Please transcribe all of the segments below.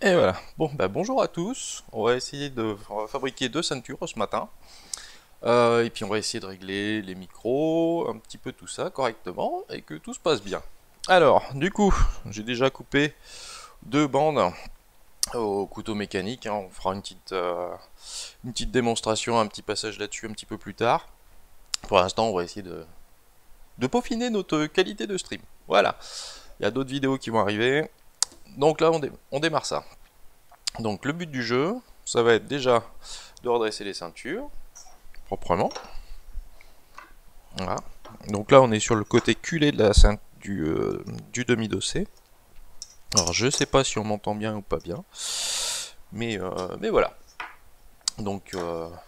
Et voilà. Bon, bah bonjour à tous. On va fabriquer deux ceintures ce matin. Et puis on va essayer de régler les micros, un petit peu tout ça correctement et que tout se passe bien. Alors, du coup, j'ai déjà coupé deux bandes au couteau mécanique, hein. On fera une petite démonstration, un petit passage là-dessus un petit peu plus tard. Pour l'instant, on va essayer de peaufiner notre qualité de stream. Voilà. Il y a d'autres vidéos qui vont arriver. Donc là, on démarre ça. Donc le but du jeu, ça va être déjà de redresser les ceintures proprement. Voilà. Donc là, on est sur le côté culé de la ceinture du demi-dossé. Alors je sais pas si on m'entend bien ou pas bien, mais voilà. Donc voilà.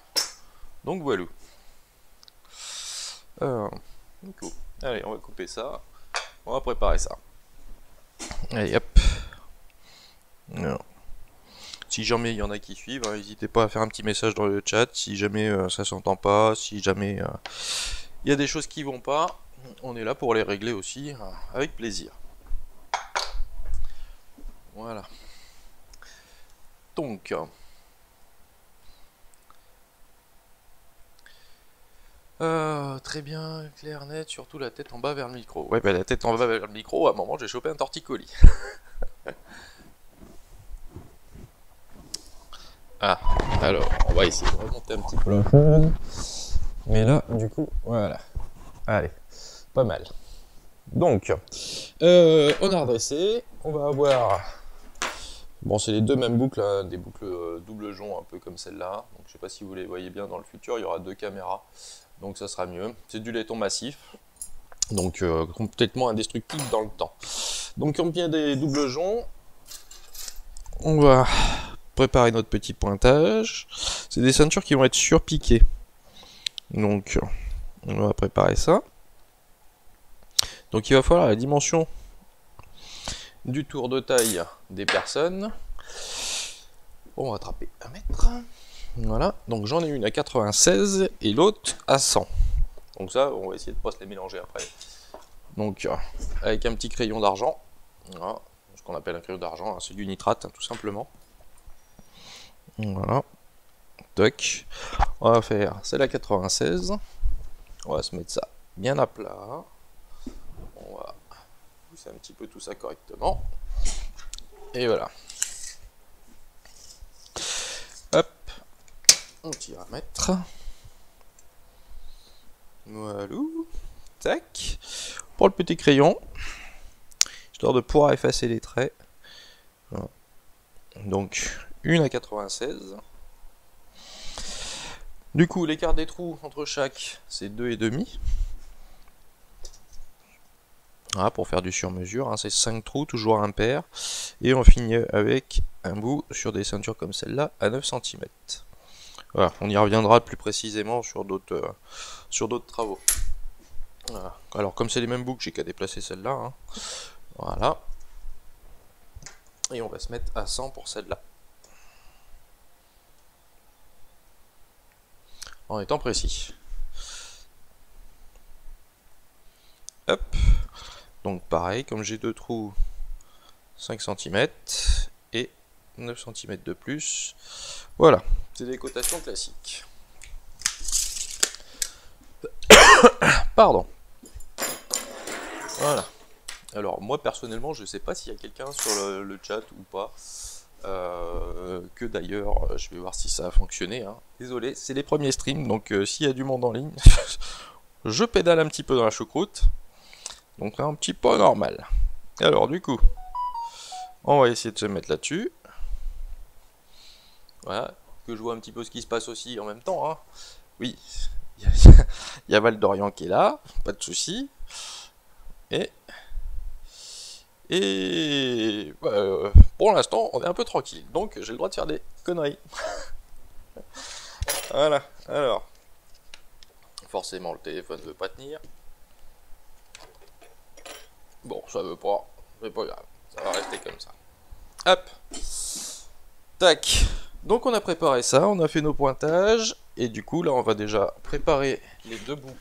Du allez, on va couper ça. On va préparer ça. Allez, hop. Alors, si jamais il y en a qui suivent, n'hésitez pas à faire un petit message dans le chat. Si jamais ça s'entend pas, si jamais il y a des choses qui vont pas, on est là pour les régler aussi, avec plaisir. Voilà. Donc, très bien, clair, net, surtout la tête en bas vers le micro. Ouais, bah la tête en bas vers le micro, à un moment j'ai chopé un torticolis. Ah, alors, on va essayer de remonter un petit peu la fond. Mais là, du coup, voilà. Allez, pas mal. Donc, on a redressé, on va avoir... Bon, c'est les deux mêmes boucles, hein, des boucles double jonc, un peu comme celle-là. Donc, je sais pas si vous les voyez bien dans le futur, il y aura deux caméras. Donc, ça sera mieux. C'est du laiton massif. Donc, complètement indestructible dans le temps. Donc, on vient des doubles joncs. On va préparer notre petit pointage. C'est des ceintures qui vont être surpiquées. Donc, on va préparer ça. Donc, il va falloir la dimension du tour de taille des personnes. On va attraper 1 mètre. Voilà, donc j'en ai une à 96 et l'autre à 100. Donc ça, on va essayer de ne pas se les mélanger après. Donc, avec un petit crayon d'argent. Voilà, ce qu'on appelle un crayon d'argent, hein, c'est du nitrate, hein, tout simplement. Voilà. Toc. On va faire celle à 96. On va se mettre ça bien à plat. On va pousser un petit peu tout ça correctement. Et voilà. Hop. On tire à mettre. Voilà. Tac. Pour le petit crayon. Histoire de pouvoir effacer les traits. Voilà. Donc, une à 96. Du coup, l'écart des trous entre chaque, c'est 2,5. Voilà, pour faire du sur-mesure, hein, c'est 5 trous, toujours impair. Et on finit avec un bout sur des ceintures comme celle-là, à 9 cm. Voilà, on y reviendra plus précisément sur d'autres travaux. Voilà. Alors, comme c'est les mêmes boucles, j'ai qu'à déplacer celle-là. Hein. Voilà. Et on va se mettre à 100 pour celle-là. En étant précis. Hop. Donc pareil, comme j'ai deux trous, 5 cm et 9 cm de plus. Voilà, c'est des cotations classiques. Pardon. Voilà. Alors moi personnellement, je sais pas s'il y a quelqu'un sur le chat ou pas. Que d'ailleurs, je vais voir si ça a fonctionné. Hein. Désolé, c'est les premiers streams, donc s'il y a du monde en ligne, je pédale un petit peu dans la choucroute. Donc un petit peu normal. Alors du coup, on va essayer de se mettre là-dessus. Voilà, que je vois un petit peu ce qui se passe aussi en même temps. Hein. Oui, il y a Val d'Orient qui est là, pas de souci. Et pour l'instant, on est un peu tranquille. Donc j'ai le droit de faire des conneries. Voilà, alors. Forcément, le téléphone ne veut pas tenir. Bon, ça veut pas, c'est pas grave, ça va rester comme ça. Hop. Tac. Donc on a préparé ça, on a fait nos pointages, et du coup là on va déjà préparer les deux bouts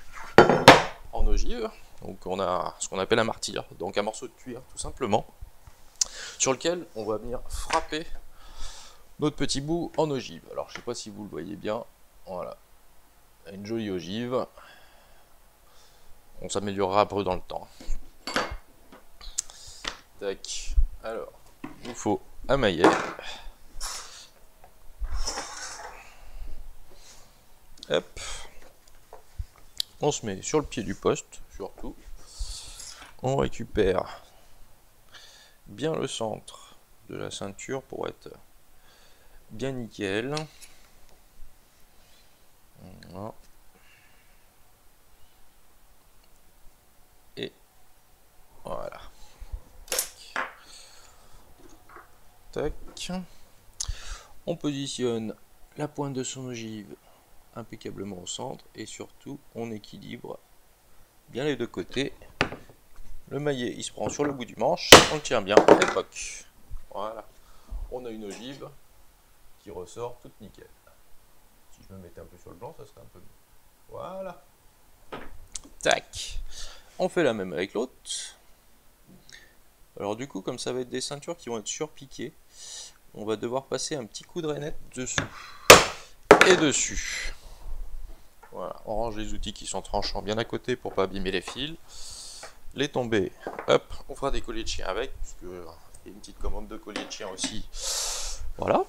en ogive. Donc on a ce qu'on appelle un martyr, donc un morceau de cuir tout simplement, sur lequel on va venir frapper notre petit bout en ogive. Alors je sais pas si vous le voyez bien, voilà, une jolie ogive. On s'améliorera un peu dans le temps. Tac, alors, il nous faut un maillet. Hop, on se met sur le pied du poste, surtout. On récupère bien le centre de la ceinture pour être bien nickel. Voilà. Et voilà. Tac. Tac. On positionne la pointe de son ogive impeccablement au centre et surtout on équilibre bien les deux côtés. Le maillet il se prend sur le bout du manche, on le tient bien et poc. Voilà. On a une ogive qui ressort toute nickel. Si je me mettais un peu sur le blanc, ça serait un peu mieux. Voilà. Tac. On fait la même avec l'autre. Alors du coup, comme ça va être des ceintures qui vont être surpiquées, on va devoir passer un petit coup de rainette dessous et dessus. Voilà, on range les outils qui sont tranchants bien à côté pour pas abîmer les fils. Les tombées, hop, on fera des colliers de chien avec, parce que il y a une petite commande de colliers de chien aussi. Voilà.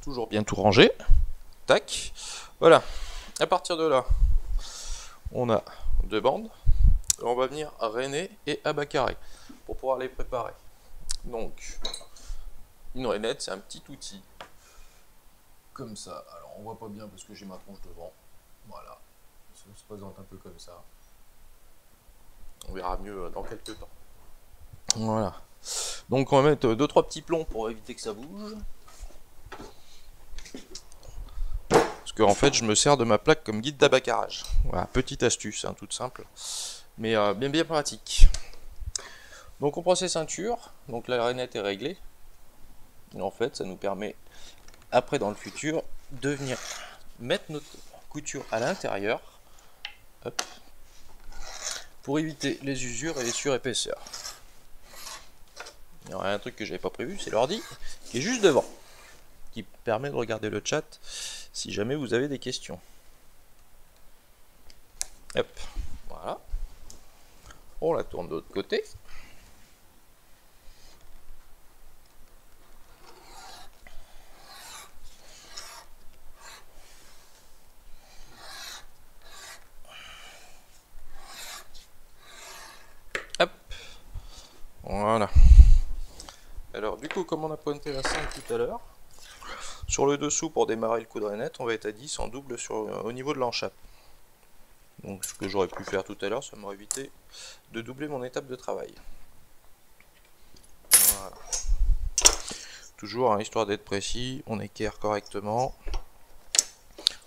Toujours bien tout rangé. Tac. Voilà. À partir de là, on a deux bandes. On va venir rainer et abacarrer pour pouvoir les préparer. Donc, une rainette, c'est un petit outil. Comme ça. Alors, on voit pas bien parce que j'ai ma tronche devant. Voilà. Ça se présente un peu comme ça. On verra mieux dans quelques temps. Voilà. Donc, on va mettre 2-3 petits plombs pour éviter que ça bouge. Parce qu'en fait, je me sers de ma plaque comme guide d'abacarrage. Voilà, petite astuce, hein, toute simple. Mais bien pratique. Donc on prend ces ceintures, donc la rainette est réglée. Et en fait, ça nous permet, après dans le futur, de venir mettre notre couture à l'intérieur, pour éviter les usures et les surépaisseurs. Il y a un truc que j'avais pas prévu, c'est l'ordi, qui est juste devant, qui permet de regarder le chat si jamais vous avez des questions. Hop, voilà. On la tourne de l'autre côté. Hop. Voilà. Alors du coup, comme on a pointé la 5 tout à l'heure, sur le dessous pour démarrer le coup de rainette, on va être à 10 en double au niveau de l'enchappe. Donc ce que j'aurais pu faire tout à l'heure, ça m'aurait évité de doubler mon étape de travail. Voilà. Toujours, hein, histoire d'être précis, on équerre correctement.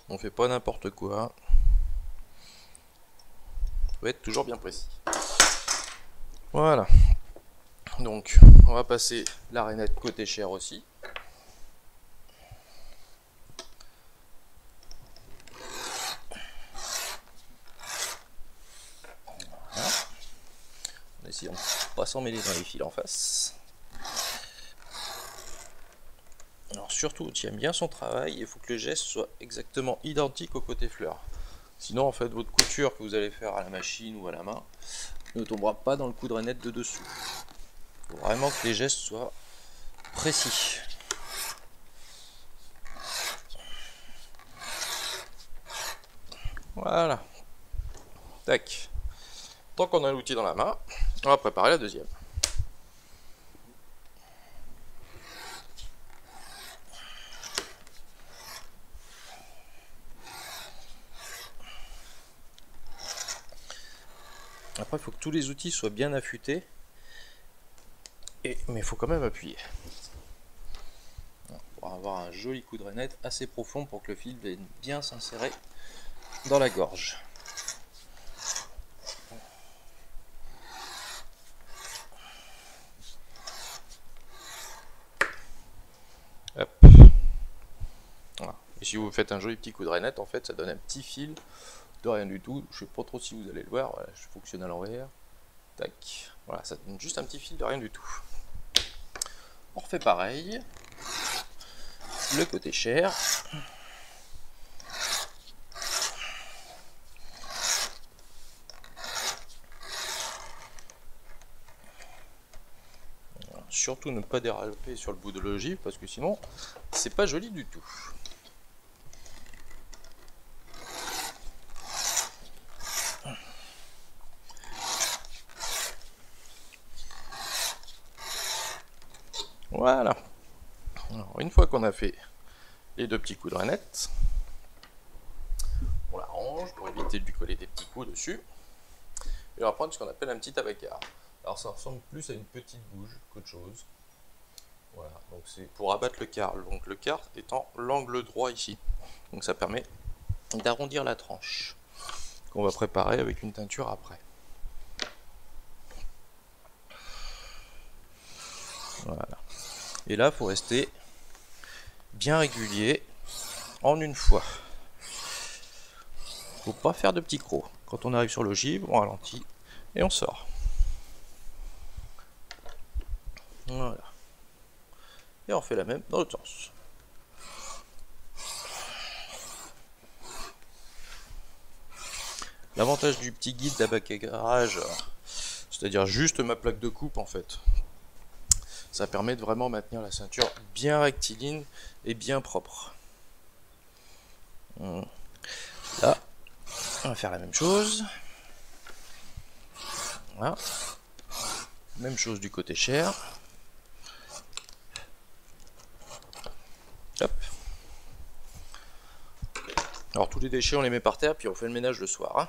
On fait pas n'importe quoi. Faut être toujours bien précis. Voilà. Donc, on va passer la rainette côté chair aussi. Voilà. En essayant de pas s'en mêler dans les fils en face. Alors surtout, tient bien son travail, il faut que le geste soit exactement identique au côté fleur. Sinon, en fait, votre couture que vous allez faire à la machine ou à la main ne tombera pas dans le coup de rainette de dessous. Il faut vraiment que les gestes soient précis. Voilà. Tac. Tant qu'on a l'outil dans la main, on va préparer la deuxième. Après, il faut que tous les outils soient bien affûtés. Mais il faut quand même appuyer. Pour avoir un joli coup de rainette assez profond pour que le fil vienne bien s'insérer dans la gorge. Hop. Voilà. Et si vous faites un joli petit coup de rainette, en fait, ça donne un petit fil de rien du tout. Je sais pas trop si vous allez le voir. Voilà, je fonctionne à l'envers. Tac. Voilà, ça donne juste un petit fil de rien du tout. On refait pareil. le côté chair. Surtout ne pas déraper sur le bout de l'ogive parce que sinon c'est pas joli du tout. Voilà. Alors, une fois qu'on a fait les deux petits coups de rainette, on la range pour éviter de lui coller des petits coups dessus. Et on va prendre ce qu'on appelle un petit tabacard. Alors ça ressemble plus à une petite bouge qu'autre chose. Voilà, donc c'est pour abattre le quart. Donc le quart étant l'angle droit ici. Donc ça permet d'arrondir la tranche qu'on va préparer avec une teinture après. Voilà. Et là, il faut rester bien régulier en une fois. Faut pas faire de petits crocs. Quand on arrive sur l'ogive, on ralentit et on sort. Voilà. Et on fait la même dans l'autre sens. L'avantage du petit guide d'abacagrage, c'est-à-dire juste ma plaque de coupe en fait, ça permet de vraiment maintenir la ceinture bien rectiligne et bien propre. Là, on va faire la même chose. Voilà. Même chose du côté chair. Hop. Alors tous les déchets on les met par terre puis on fait le ménage le soir. Hein.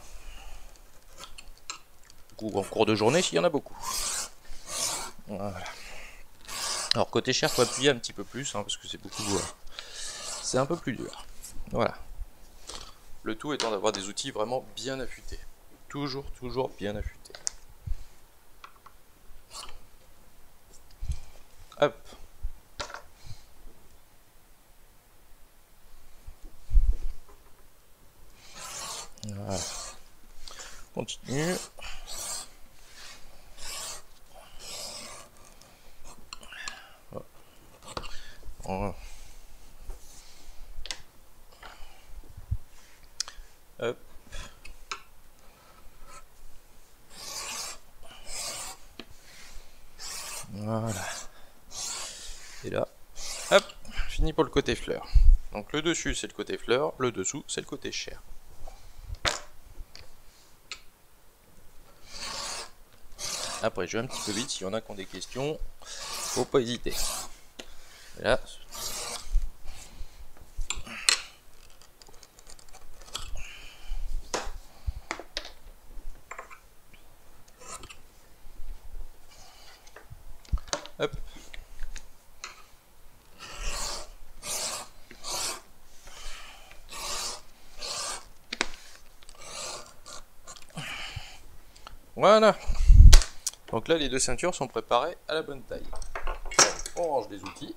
Ou en cours de journée s'il y en a beaucoup. Voilà. Alors côté chair, faut appuyer un petit peu plus hein, parce que c'est beaucoup, c'est un peu plus dur. Voilà. Le tout étant d'avoir des outils vraiment bien affûtés. Toujours bien affûtés. Hop. Voilà. Continue. Voilà. Hop. Voilà. Et là, hop, fini pour le côté fleur. Donc le dessus c'est le côté fleur, le dessous c'est le côté chair. Après je vais un petit peu vite, s'il y en a qui ont des questions, faut pas hésiter. Et là, hop. Voilà. Donc là les deux ceintures sont préparées à la bonne taille. On range les outils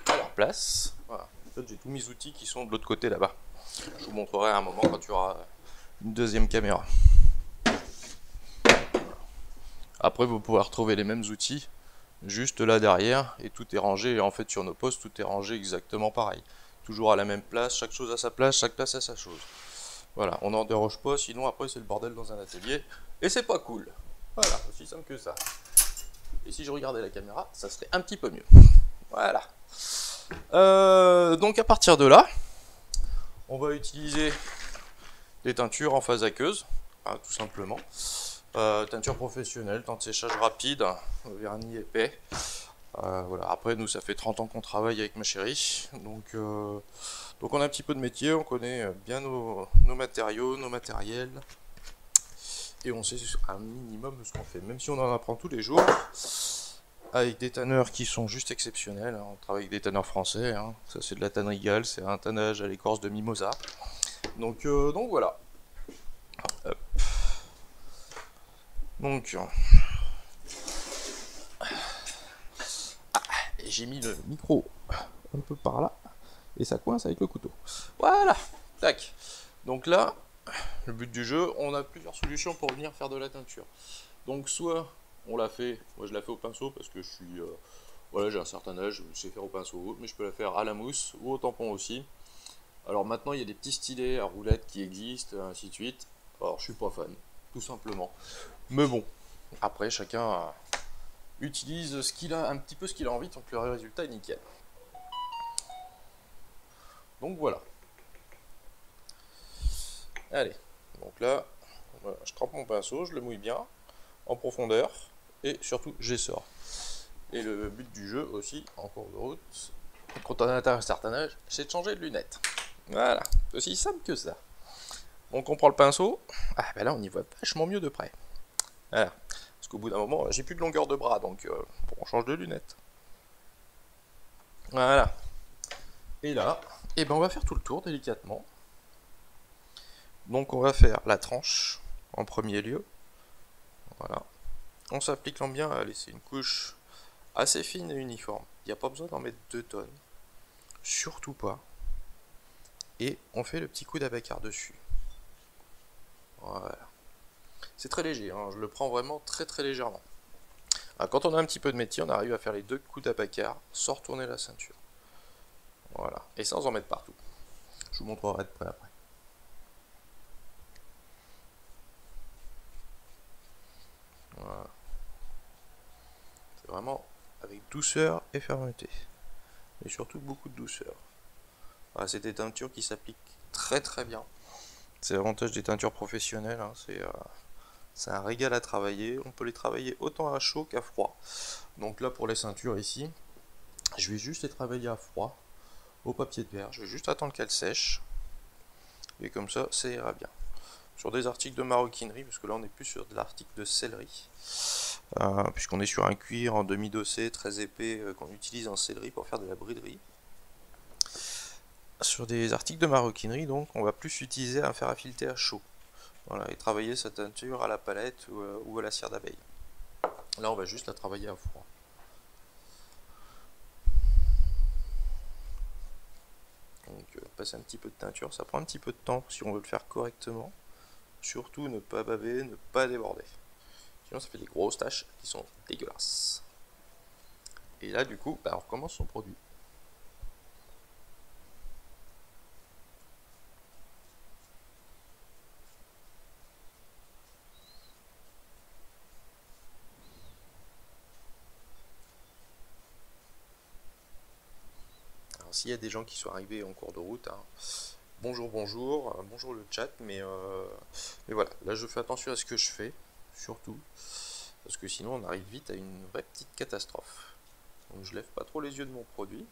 à leur place. Voilà. En fait, j'ai tous mes outils qui sont de l'autre côté là-bas. Je vous montrerai à un moment quand tu auras une deuxième caméra. Après vous pouvez retrouver les mêmes outils juste là derrière et tout est rangé. Et en fait sur nos postes tout est rangé exactement pareil. Toujours à la même place, chaque chose à sa place, chaque place à sa chose. Voilà, on n'en déroge pas, sinon après c'est le bordel dans un atelier et c'est pas cool. Voilà, aussi simple que ça. Et si je regardais la caméra, ça serait un petit peu mieux. Voilà. Donc à partir de là, on va utiliser des teintures en phase aqueuse, hein, tout simplement. Teinture professionnelle, temps de séchage rapide, vernis épais. Voilà. Après, nous, ça fait 30 ans qu'on travaille avec ma chérie. Donc on a un petit peu de métier, on connaît bien nos matériaux, nos matériels. Et on sait un minimum ce qu'on fait, même si on en apprend tous les jours. Avec des tanneurs qui sont juste exceptionnels. On travaille avec des tanneurs français. Hein. Ça, c'est de la tannerie Gall, c'est un tannage à l'écorce de mimosa. Donc voilà. Hop. Donc, j'ai mis le micro un peu par là et ça coince avec le couteau. Voilà, tac. Donc là, le but du jeu, on a plusieurs solutions pour venir faire de la teinture. Donc soit on l'a fait, moi je la fais au pinceau parce que je suis Voilà, j'ai un certain âge, je sais faire au pinceau, mais je peux la faire à la mousse ou au tampon aussi. Alors maintenant, il y a des petits stylets à roulettes qui existent, ainsi de suite. Alors, je suis pas fan, tout simplement. Mais bon, après, chacun utilise ce qu'il a, un petit peu ce qu'il a envie, tant que le résultat est nickel. Donc voilà. Allez, donc là, voilà, je trempe mon pinceau, je le mouille bien, en profondeur, et surtout, j'essore. Et le but du jeu aussi, en cours de route, quand on a atteint un certain âge, c'est de changer de lunettes. Voilà, c'est aussi simple que ça. Donc on prend le pinceau, ah ben là on y voit vachement mieux de près. Voilà, parce qu'au bout d'un moment, j'ai plus de longueur de bras, donc on change de lunettes. Voilà. Et là, eh ben on va faire tout le tour délicatement. Donc on va faire la tranche en premier lieu. Voilà. On s'applique bien à laisser une couche assez fine et uniforme. Il n'y a pas besoin d'en mettre 2 tonnes. Surtout pas. Et on fait le petit coup d'abacar dessus. Voilà. C'est très léger, hein, je le prends vraiment très très légèrement. Alors, quand on a un petit peu de métier, on arrive à faire les 2 coups d'abacar sans retourner la ceinture. Voilà. Et sans en mettre partout. Je vous montrerai de près après. Voilà. C'est vraiment avec douceur et fermeté. Et surtout beaucoup de douceur. Voilà, c'est des teintures qui s'appliquent très très bien. C'est l'avantage des teintures professionnelles. Hein. C'est un régal à travailler. On peut les travailler autant à chaud qu'à froid. Donc là pour les ceintures ici, je vais juste les travailler à froid au papier de verre. Je vais juste attendre qu'elles sèchent. Et comme ça ira bien. Sur des articles de maroquinerie, parce que là on est plus sur de l'article de sellerie. Puisqu'on est sur un cuir en demi-dossé très épais qu'on utilise en sellerie pour faire de la briderie. Sur des articles de maroquinerie, donc, on va plus utiliser un fer à fileter à chaud. Voilà, et travailler sa teinture à la palette ou à la cire d'abeille. Là, on va juste la travailler à froid. Donc, passer un petit peu de teinture, ça prend un petit peu de temps si on veut le faire correctement. Surtout, ne pas baver, ne pas déborder. Sinon, ça fait des grosses taches qui sont dégueulasses. Et là, du coup, on recommence son produit. S'il y a des gens qui sont arrivés en cours de route, hein, bonjour, bonjour, bonjour le chat, mais voilà, là je fais attention à ce que je fais, surtout, parce que sinon on arrive vite à une vraie petite catastrophe. Donc je lève pas trop les yeux de mon produit,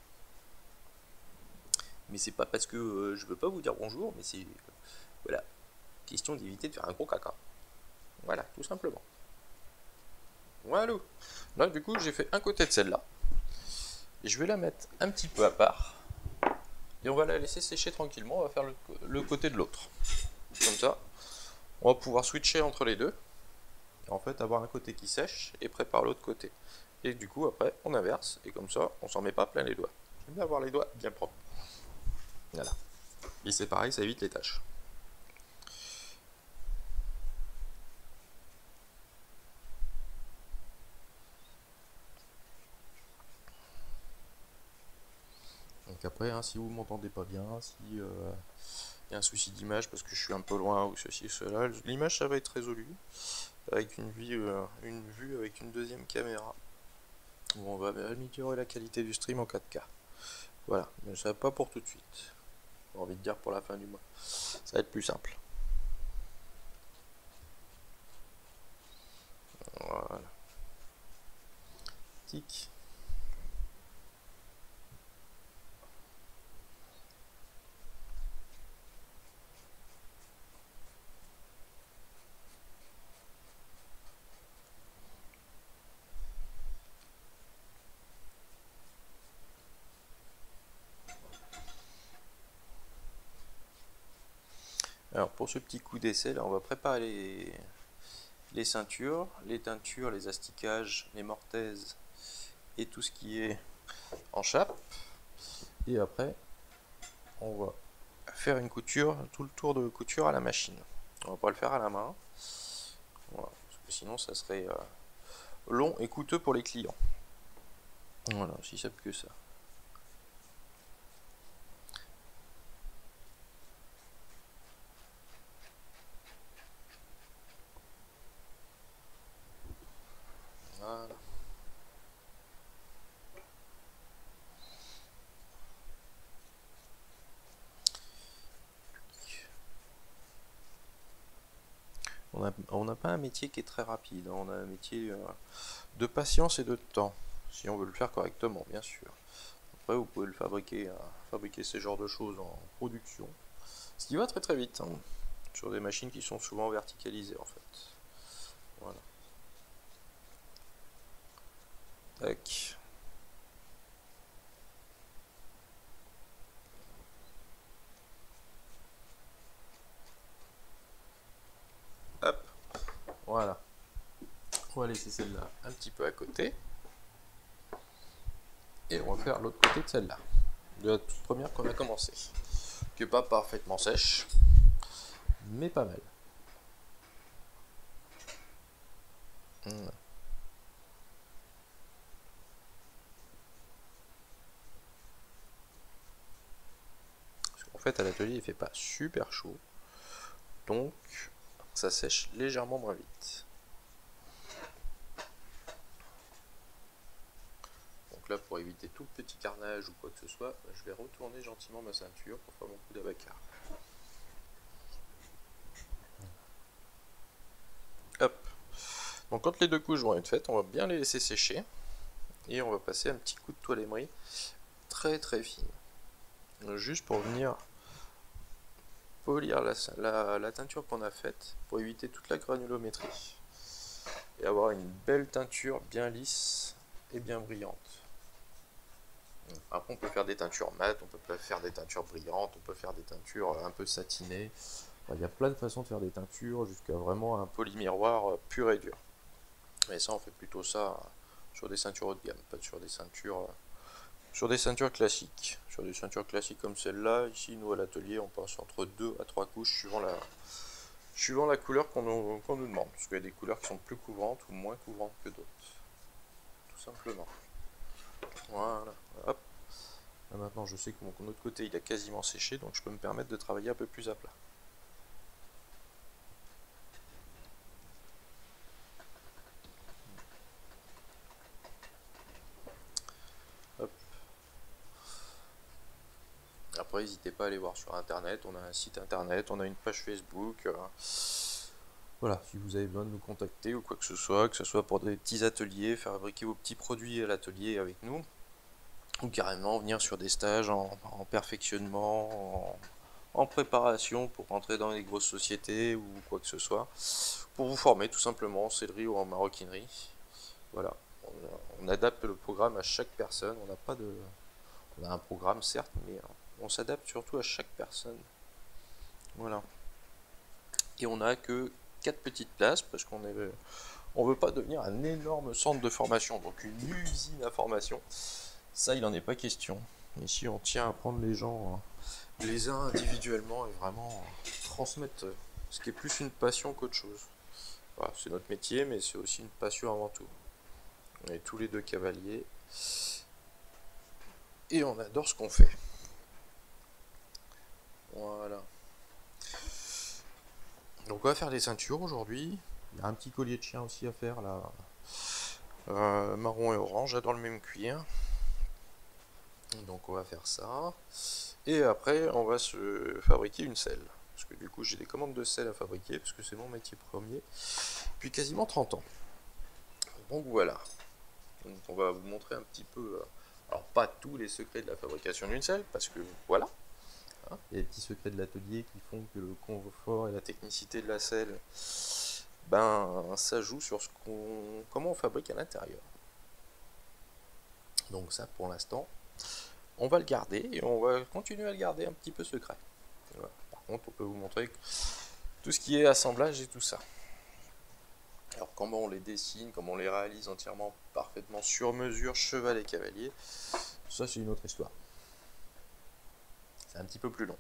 mais c'est pas parce que je veux pas vous dire bonjour, mais c'est, voilà, question d'éviter de faire un gros caca. Voilà, tout simplement. Voilà, là du coup j'ai fait un côté de celle-là, et je vais la mettre un petit peu à part. Et on va la laisser sécher tranquillement, on va faire le côté de l'autre. Comme ça, on va pouvoir switcher entre les deux. Et en fait, avoir un côté qui sèche et prépare l'autre côté. Et du coup, après, on inverse. Et comme ça, on s'en met pas plein les doigts. J'aime bien avoir les doigts bien propres. Voilà. Et c'est pareil, ça évite les taches. Donc après, hein, si vous m'entendez pas bien, si y a un souci d'image parce que je suis un peu loin ou ceci ou cela, l'image ça va être résolu avec une vue avec une deuxième caméra où on va améliorer la qualité du stream en 4K. Voilà, mais ça va pas pour tout de suite. J'ai envie de dire pour la fin du mois. Ça va être plus simple. Voilà. Tic. Alors pour ce petit coup d'essai, là on va préparer les ceintures, les teintures, les astiquages, les mortaises et tout ce qui est en chape. Et après, on va faire une couture, tout le tour de couture à la machine. On va pas le faire à la main, voilà, parce que sinon ça serait long et coûteux pour les clients. Voilà, si simple que ça. Voilà. On n'a pas un métier qui est très rapide, hein. On a un métier de patience et de temps, si on veut le faire correctement, bien sûr. Après, vous pouvez le fabriquer ces genres de choses en production, ce qui va très très vite, hein, sur des machines qui sont souvent verticalisées en fait. Voilà. Tac. Hop. Voilà. On va laisser celle-là un petit peu à côté. Et on va faire l'autre côté de celle-là. De la toute première qu'on a commencé. Qui n'est pas parfaitement sèche, mais pas mal. En fait, à l'atelier, il fait pas super chaud. Donc, ça sèche légèrement moins vite. Donc là, pour éviter tout petit carnage ou quoi que ce soit, je vais retourner gentiment ma ceinture pour faire mon coup d'abacar. Hop. Donc quand les deux couches vont être faites, on va bien les laisser sécher. Et on va passer un petit coup de toilemmerie très très fine. Juste pour venir polir la teinture qu'on a faite, pour éviter toute la granulométrie. Et avoir une belle teinture bien lisse et bien brillante. Après, on peut faire des teintures mates, on peut faire des teintures brillantes, on peut faire des teintures un peu satinées. Enfin, il y a plein de façons de faire des teintures jusqu'à vraiment un polymiroir pur et dur. Mais ça, on fait plutôt ça sur des ceintures haut de gamme, pas sur des ceintures classiques. Sur des ceintures classiques comme celle-là, ici, nous à l'atelier, on passe entre 2 à 3 couches suivant la couleur qu'on nous demande. Parce qu'il y a des couleurs qui sont plus couvrantes ou moins couvrantes que d'autres. Tout simplement. Voilà. Hop. Là, maintenant, je sais que mon autre côté, il a quasiment séché, donc je peux me permettre de travailler un peu plus à plat. Hop. Après, n'hésitez pas à aller voir sur internet. On a un site internet, on a une page Facebook. Voilà, si vous avez besoin de nous contacter ou quoi que ce soit pour des petits ateliers, faire fabriquer vos petits produits à l'atelier avec nous, ou carrément venir sur des stages en perfectionnement, en préparation pour rentrer dans les grosses sociétés ou quoi que ce soit, pour vous former tout simplement en sellerie ou en maroquinerie. Voilà, on adapte le programme à chaque personne, on n'a pas de... On a un programme certes, mais on s'adapte surtout à chaque personne. Voilà. Et on n'a que 4 petites places parce qu'on veut pas devenir un énorme centre de formation, donc une usine à formation. Ça, il n'en est pas question. Ici, on tient à prendre les gens les uns individuellement et vraiment transmettre ce qui est plus une passion qu'autre chose. Voilà, c'est notre métier, mais c'est aussi une passion avant tout. On est tous les deux cavaliers et on adore ce qu'on fait. Voilà. Donc on va faire des ceintures aujourd'hui. Il y a un petit collier de chien aussi à faire là. Marron et orange, dans le même cuir. Donc on va faire ça. Et après on va se fabriquer une selle. Parce que du coup j'ai des commandes de selle à fabriquer, parce que c'est mon métier premier. Depuis quasiment 30 ans. Donc voilà. Donc on va vous montrer un petit peu, alors pas tous les secrets de la fabrication d'une selle, parce que voilà. Hein, il y a des petits secrets de l'atelier qui font que le confort et la technicité de la selle, ben ça joue sur comment on fabrique à l'intérieur. Donc ça pour l'instant, on va le garder et on va continuer à le garder un petit peu secret. Voilà. Par contre, on peut vous montrer tout ce qui est assemblage et tout ça. Alors comment on les dessine, comment on les réalise entièrement, parfaitement sur mesure, cheval et cavalier, ça c'est une autre histoire. C'est un petit peu plus long.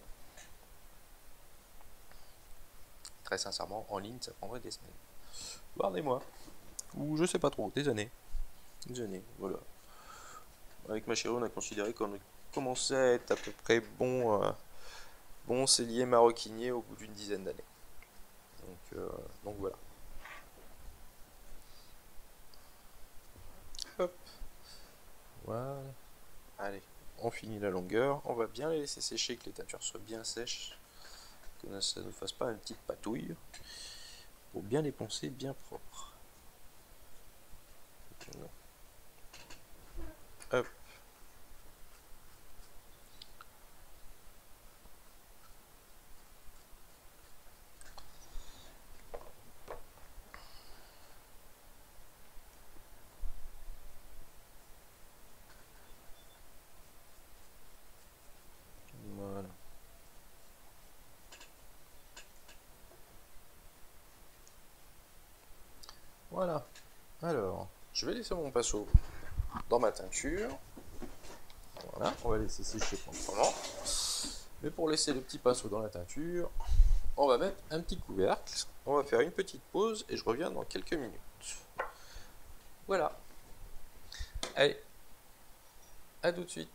Très sincèrement, en ligne, ça prendrait des semaines. Voire des mois. Ou je sais pas trop, des années. Des années, voilà. avec ma chérie, on a considéré qu'on commençait à être à peu près bon cellier maroquinier au bout d'une dizaine d'années. Donc voilà. Hop, voilà. Allez, on finit la longueur. On va bien les laisser sécher, que les teintures soient bien sèches, que ça ne fasse pas une petite patouille, pour bien les poncer bien propres. Hop. Voilà. Voilà. Alors, je vais laisser mon pinceau dans ma teinture. Voilà, on va laisser sécher proprement. Mais pour laisser le petit pinceau dans la teinture, on va mettre un petit couvercle. On va faire une petite pause et je reviens dans quelques minutes. Voilà. Allez, à tout de suite.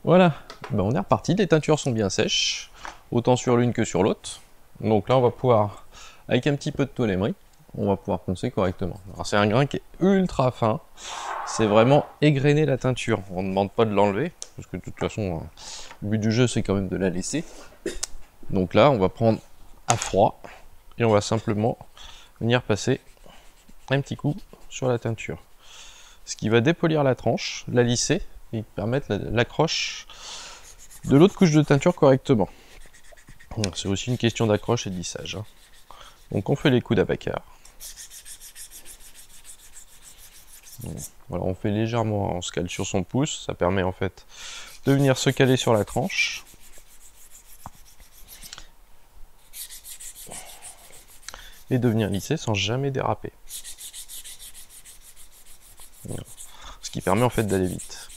Voilà, ben, on est reparti, les teintures sont bien sèches, autant sur l'une que sur l'autre. Donc là on va pouvoir, avec un petit peu de tôlerie, on va pouvoir poncer correctement. Alors c'est un grain qui est ultra fin, c'est vraiment égrener la teinture. On ne demande pas de l'enlever, parce que de toute façon, le but du jeu c'est quand même de la laisser. Donc là on va prendre à froid, et on va simplement venir passer un petit coup sur la teinture. Ce qui va dépolir la tranche, la lisser, et permettre l'accroche de l'autre couche de teinture correctement. C'est aussi une question d'accroche et de lissage. Donc on fait les coups d'abacar. Voilà, on fait légèrement, on se cale sur son pouce, ça permet en fait de venir se caler sur la tranche. Et de venir lisser sans jamais déraper. Voilà. Ce qui permet en fait d'aller vite.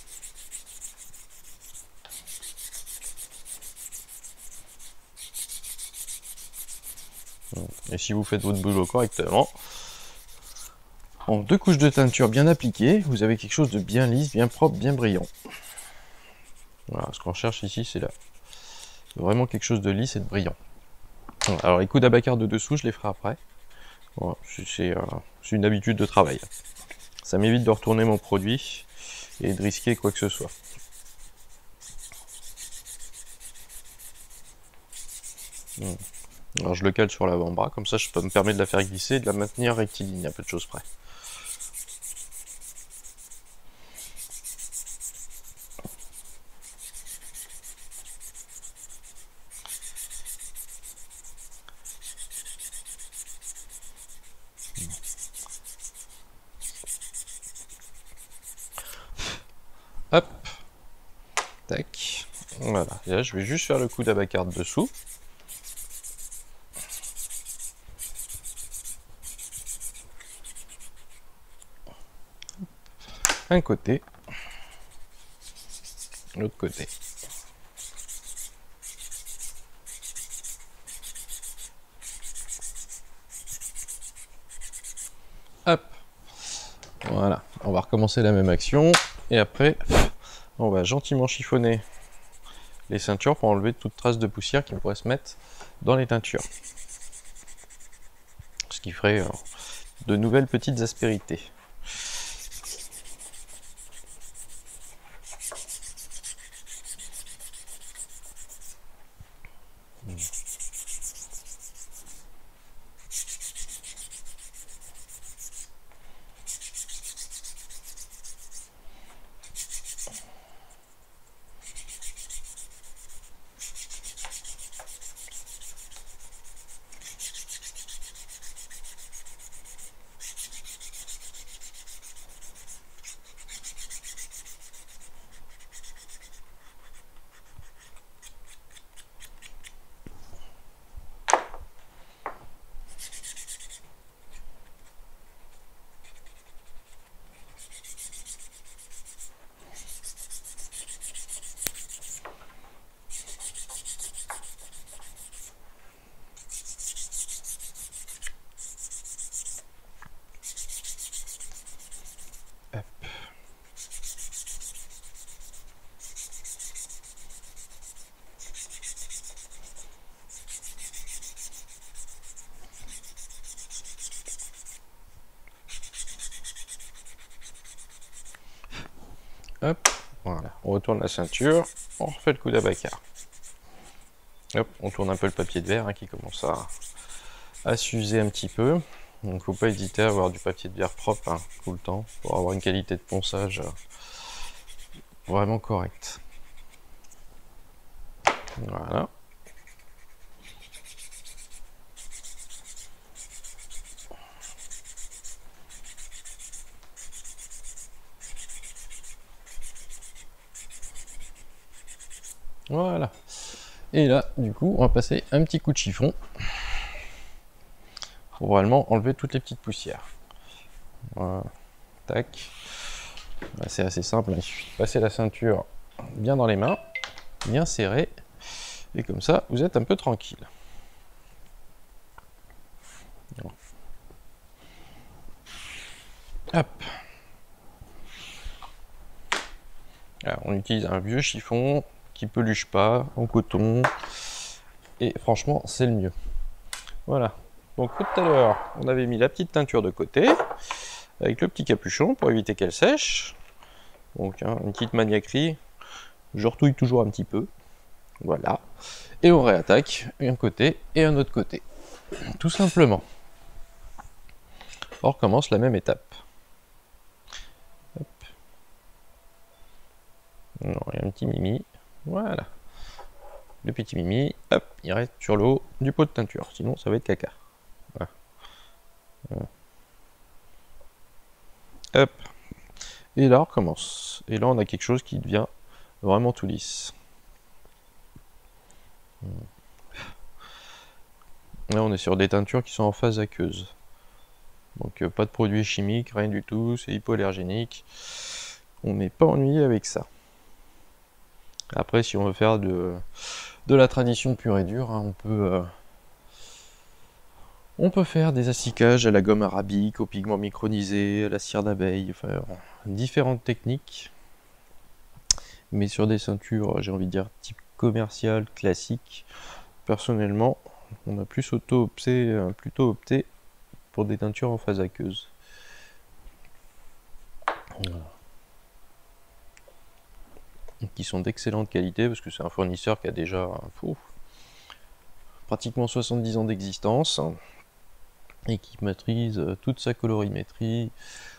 Et si vous faites votre boulot correctement, en 2 couches de teinture bien appliquées, vous avez quelque chose de bien lisse, bien propre, bien brillant. Voilà, ce qu'on cherche ici, c'est là. Vraiment quelque chose de lisse et de brillant. Alors les coups d'abacar de dessous, je les ferai après. Voilà, c'est une habitude de travail. Ça m'évite de retourner mon produit et de risquer quoi que ce soit. Alors je le cale sur l'avant-bras, comme ça je peux me permettre de la faire glisser et de la maintenir rectiligne, à peu de choses près. Hop, tac, voilà. Et là je vais juste faire le coup d'abacar dessous. Un côté, l'autre côté. Hop, voilà. On va recommencer la même action et après on va gentiment chiffonner les ceintures pour enlever toute trace de poussière qui pourrait se mettre dans les teintures. Ce qui ferait de nouvelles petites aspérités. Hop, voilà. On retourne la ceinture, on refait le coup d'abacar. Hop, on tourne un peu le papier de verre qui commence à s'user un petit peu. Donc faut pas hésiter à avoir du papier de verre propre tout le temps pour avoir une qualité de ponçage vraiment correcte. Voilà. Voilà. Et là, du coup, on va passer un petit coup de chiffon pour vraiment enlever toutes les petites poussières. Voilà. Tac. C'est assez simple, il suffit de passer la ceinture bien dans les mains, bien serré, et comme ça, vous êtes un peu tranquille. Hop. Alors, on utilise un vieux chiffon qui peluche pas, en coton, et franchement c'est le mieux. Voilà, donc tout à l'heure on avait mis la petite teinture de côté, avec le petit capuchon pour éviter qu'elle sèche. Donc hein, une petite maniaquerie, je retouille toujours un petit peu, voilà. Et on réattaque un côté et un autre côté, tout simplement. On recommence la même étape. Hop. Non, il y a un petit mimi, voilà. Le petit mimi, hop, il reste sur le haut du pot de teinture, sinon ça va être caca. Voilà. Voilà. Hop. Et là on recommence. Et là on a quelque chose qui devient vraiment tout lisse. Là on est sur des teintures qui sont en phase aqueuse. Donc pas de produits chimiques, rien du tout, c'est hypoallergénique. On n'est pas ennuyé avec ça. Après si on veut faire de la tradition pure et dure, hein, on peut faire des assiccages à la gomme arabique, au pigment micronisé, à la cire d'abeille, enfin différentes techniques. Mais sur des ceintures, j'ai envie de dire, type commercial, classique, personnellement, on a plus plutôt opté pour des teintures en phase aqueuse. Voilà. Qui sont d'excellente qualité, parce que c'est un fournisseur qui a déjà pratiquement 70 ans d'existence, et qui maîtrise toute sa colorimétrie,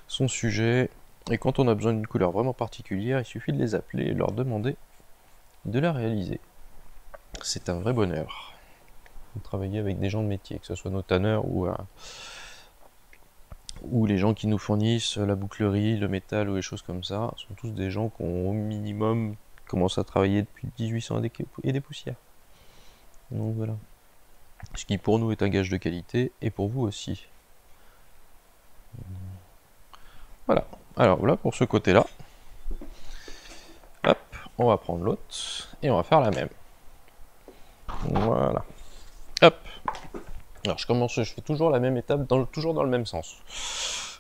son sujet, et quand on a besoin d'une couleur vraiment particulière, il suffit de les appeler et leur demander de la réaliser. C'est un vrai bonheur de travailler avec des gens de métier, que ce soit nos tanneurs ou les gens qui nous fournissent la bouclerie, le métal ou les choses comme ça, sont tous des gens qui ont au minimum commencé à travailler depuis 1800 et des poussières. Donc voilà. Ce qui pour nous est un gage de qualité, et pour vous aussi. Voilà. Alors voilà pour ce côté-là. Hop, on va prendre l'autre, et on va faire la même. Voilà. Hop. Alors je fais toujours la même étape, toujours dans le même sens.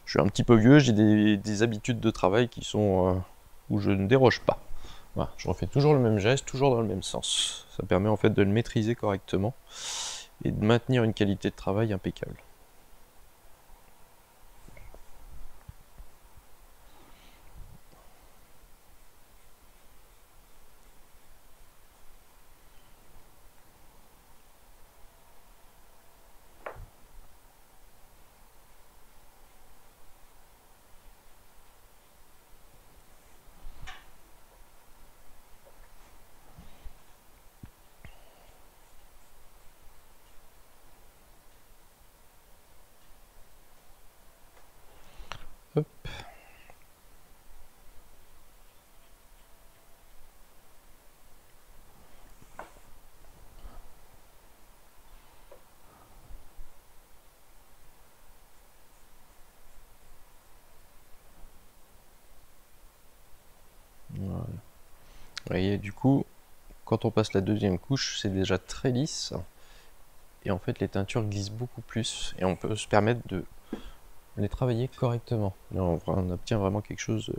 Je suis un petit peu vieux, j'ai des habitudes de travail qui sont où je ne déroge pas. Voilà, je refais toujours le même geste, toujours dans le même sens. Ça permet en fait de le maîtriser correctement et de maintenir une qualité de travail impeccable. Hop. Voilà. Vous voyez, du coup, quand on passe la deuxième couche, c'est déjà très lisse. Et en fait, les teintures glissent beaucoup plus. Et on peut se permettre de les travailler correctement. Là, on obtient vraiment quelque chose,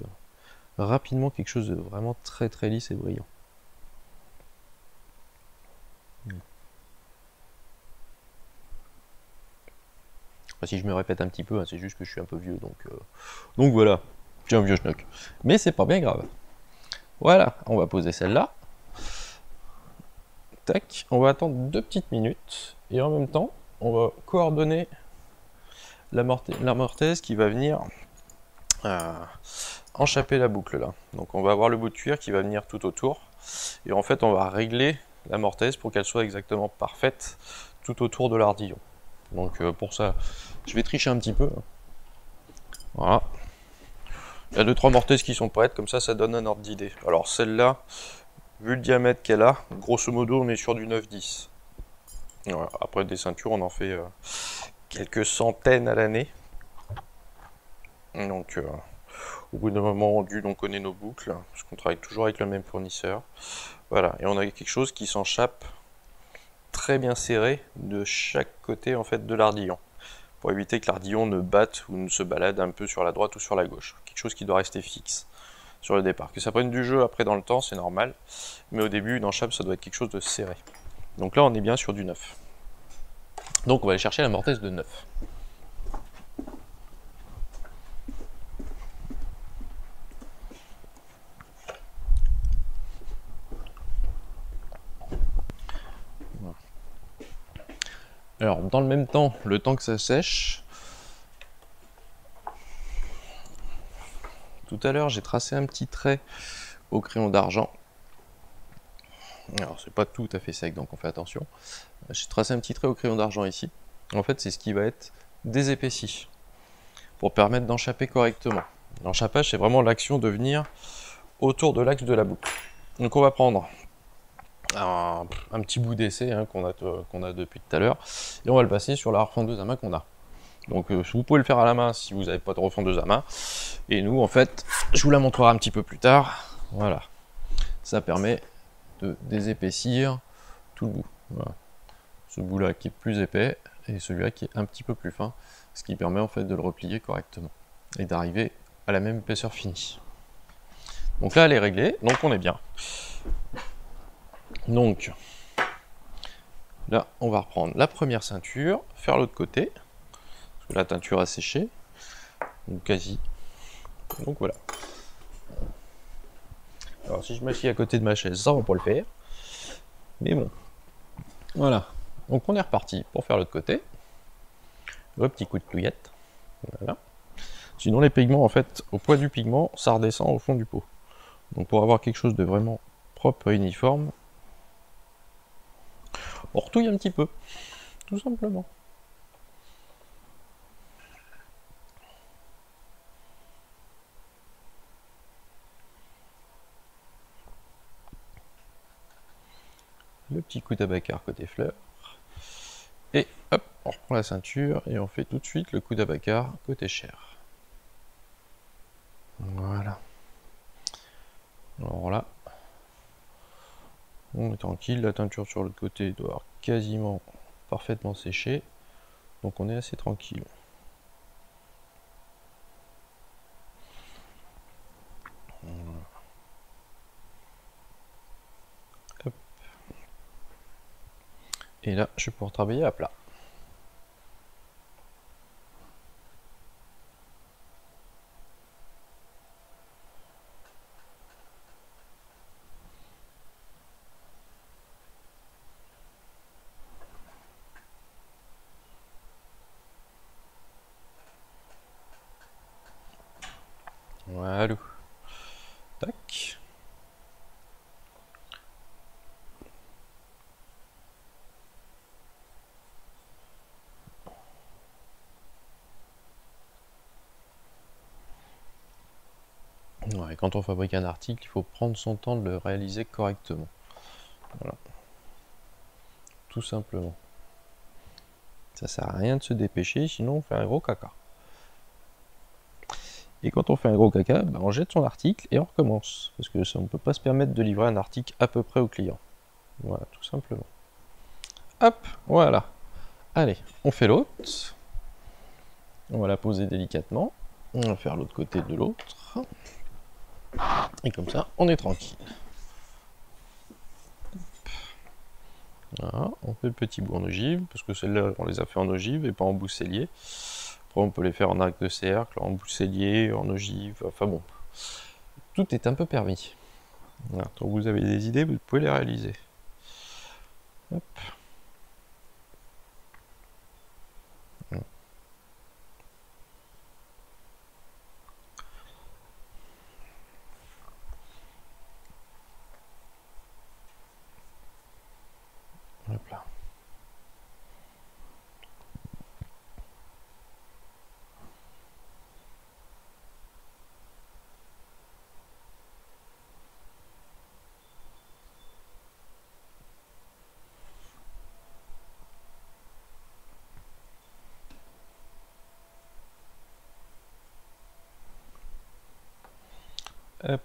rapidement, quelque chose de vraiment très très lisse et brillant. Enfin, si je me répète un petit peu, hein, c'est juste que je suis un peu vieux, donc voilà, je suis un vieux schnock. Mais c'est pas bien grave. Voilà, on va poser celle-là. Tac, on va attendre 2 petites minutes, et en même temps, on va coordonner la mortaise qui va venir enchapper la boucle là. Donc on va avoir le bout de cuir qui va venir tout autour, et en fait on va régler la mortaise pour qu'elle soit exactement parfaite tout autour de l'ardillon. Donc pour ça, je vais tricher un petit peu. Voilà. Il y a 2-3 mortaises qui sont prêtes, comme ça donne un ordre d'idée. Alors celle-là, vu le diamètre qu'elle a, grosso modo on est sur du 9-10. Voilà. Après des ceintures on en fait quelques centaines à l'année. Donc au bout d'un moment, on connaît nos boucles, parce qu'on travaille toujours avec le même fournisseur. Voilà, et on a quelque chose qui s'enchappe très bien serré de chaque côté en fait de l'ardillon, pour éviter que l'ardillon ne batte ou ne se balade un peu sur la droite ou sur la gauche. Quelque chose qui doit rester fixe. sur le départ. Que ça prenne du jeu après dans le temps, c'est normal. Mais au début, une enchape, ça doit être quelque chose de serré. Donc là, on est bien sur du 9. Donc on va aller chercher la mortaise de 9. Alors, dans le même temps, le temps que ça sèche, tout à l'heure, j'ai tracé un petit trait au crayon d'argent. Alors, c'est pas tout à fait sec, donc on fait attention. J'ai tracé un petit trait au crayon d'argent ici. En fait, c'est ce qui va être désépaissi pour permettre d'enchaper correctement. L'enchapage, c'est vraiment l'action de venir autour de l'axe de la boucle. Donc, on va prendre un petit bout d'essai hein, qu'on a depuis tout à l'heure et on va le passer sur la refendeuse à main qu'on a. Donc vous pouvez le faire à la main si vous n'avez pas de refendeuse à main. Et nous, en fait, je vous la montrerai un petit peu plus tard. Voilà. Ça permet de désépaissir tout le bout. Voilà. Ce bout-là qui est plus épais et celui-là qui est un petit peu plus fin. Ce qui permet en fait de le replier correctement et d'arriver à la même épaisseur finie. Donc là, elle est réglée. Donc on est bien. Donc là, on va reprendre la première ceinture, faire l'autre côté. Parce que la teinture a séché. Donc quasi. Donc voilà. Alors si je m'assieds à côté de ma chaise, ça va pas le faire. Mais bon. Voilà. Donc on est reparti pour faire l'autre côté. Le petit coup de touillette. Voilà. Sinon les pigments, en fait, au poids du pigment, ça redescend au fond du pot. Donc pour avoir quelque chose de vraiment propre et uniforme, on retouille un petit peu. Tout simplement. Le petit coup d'abacar côté fleur. Et hop, on reprend la ceinture et on fait tout de suite le coup d'abacar côté chair. Voilà. Alors là, on est tranquille, la teinture sur l'autre côté doit avoir quasiment parfaitement séché, donc on est assez tranquille. Voilà. Hop. Et là, je vais pouvoir travailler à plat. Voilà. Tac. Ouais, quand on fabrique un article, il faut prendre son temps de le réaliser correctement. Voilà. Tout simplement. Ça sert à rien de se dépêcher, sinon on fait un gros caca. Et quand on fait un gros caca, ben on jette son article et on recommence. Parce que ça, on ne peut pas se permettre de livrer un article à peu près au client. Voilà, tout simplement. Hop, voilà. Allez, on fait l'autre. On va la poser délicatement. On va faire l'autre côté de l'autre. Et comme ça, on est tranquille. Voilà, on fait le petit bout en ogive, parce que celles-là, on les a fait en ogive et pas en bout cellier. Après, on peut les faire en arc de cercle, en bout cellier, en ogive, enfin bon. Tout est un peu permis. Voilà, donc vous avez des idées, vous pouvez les réaliser. Hop. Hop là. Hop.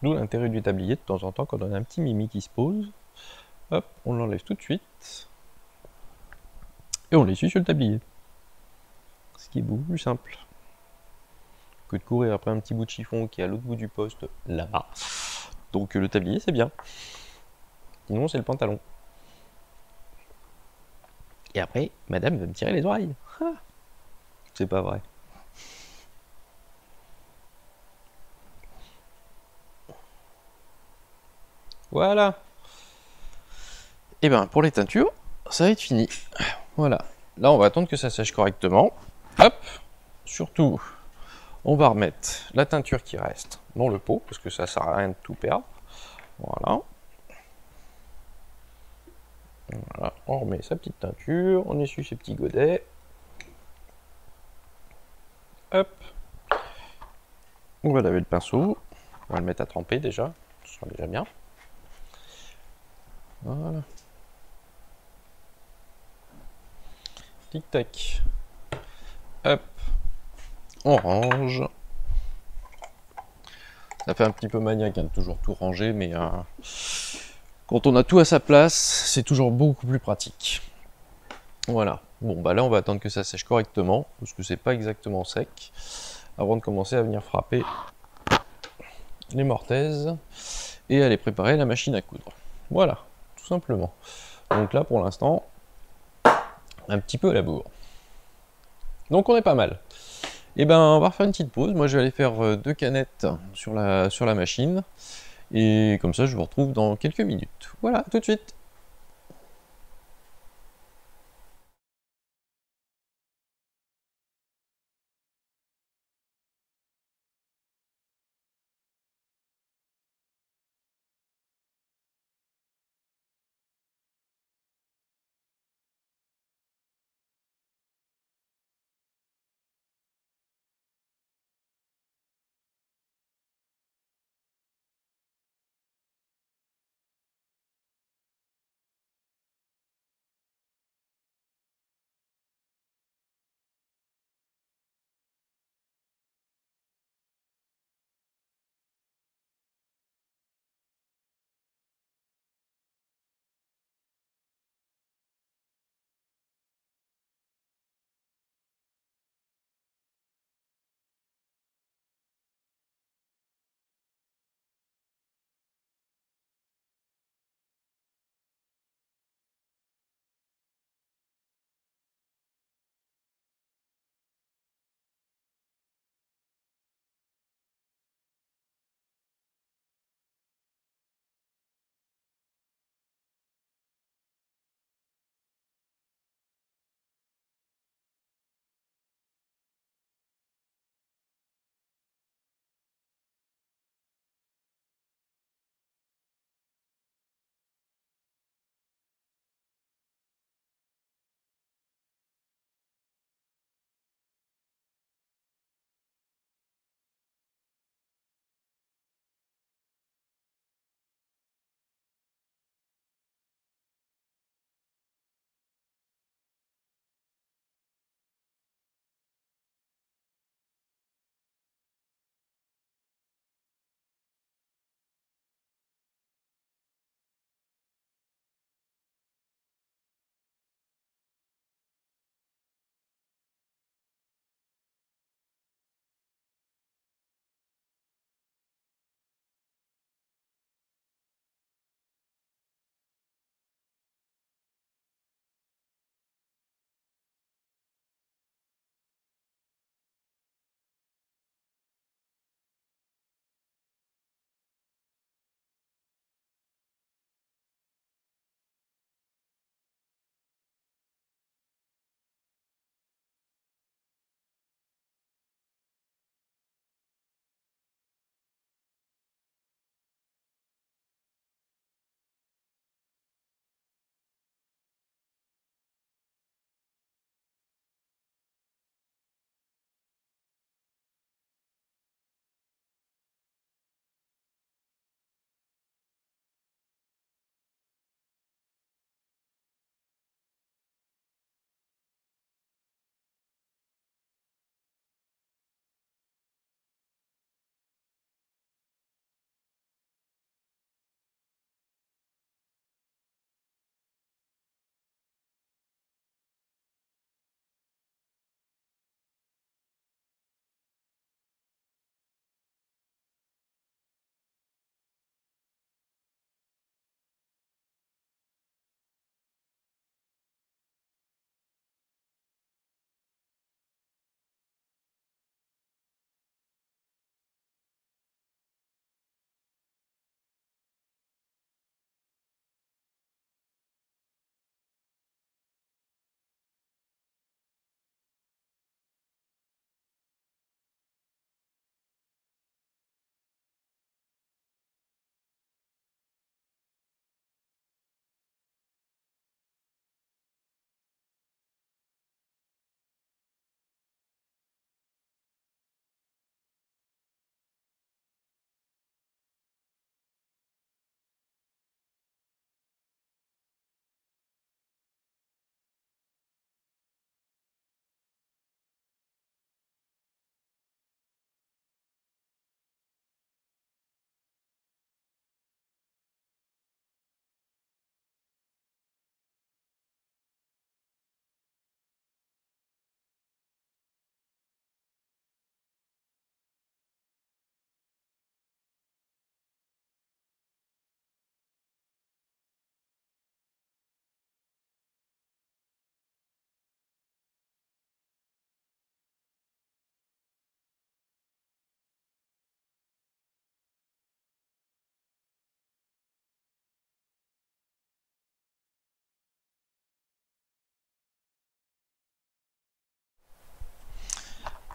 D'où l'intérêt du tablier, de temps en temps, quand on a un petit mimi qui se pose, hop, on l'enlève tout de suite, et on l'essuie sur le tablier. Ce qui est beaucoup plus simple que de courir après un petit bout de chiffon qui est à l'autre bout du poste, là-bas. Donc le tablier, c'est bien. Sinon, c'est le pantalon. Et après, madame va me tirer les oreilles. Ah, c'est pas vrai. Voilà. Et ben pour les teintures, ça va être fini. Voilà. Là, on va attendre que ça sèche correctement. Hop. Surtout, on va remettre la teinture qui reste dans le pot, parce que ça sert à rien de tout perdre. Voilà. Voilà. On remet sa petite teinture, on essuie ses petits godets. Hop. On va laver le pinceau. On va le mettre à tremper déjà. Ce sera déjà bien. Voilà. Tic-tac. Hop. On range. Ça fait un petit peu maniaque hein, de toujours tout ranger, mais quand on a tout à sa place, c'est toujours beaucoup plus pratique. Voilà. Bon, bah là, on va attendre que ça sèche correctement, parce que c'est pas exactement sec, avant de commencer à venir frapper les mortaises et aller préparer la machine à coudre. Voilà, tout simplement. Donc là, pour l'instant, un petit peu à la bourre. Donc on est pas mal. Et ben, on va refaire une petite pause. Moi, je vais aller faire 2 canettes sur la machine. Et comme ça, je vous retrouve dans quelques minutes. Voilà, à tout de suite.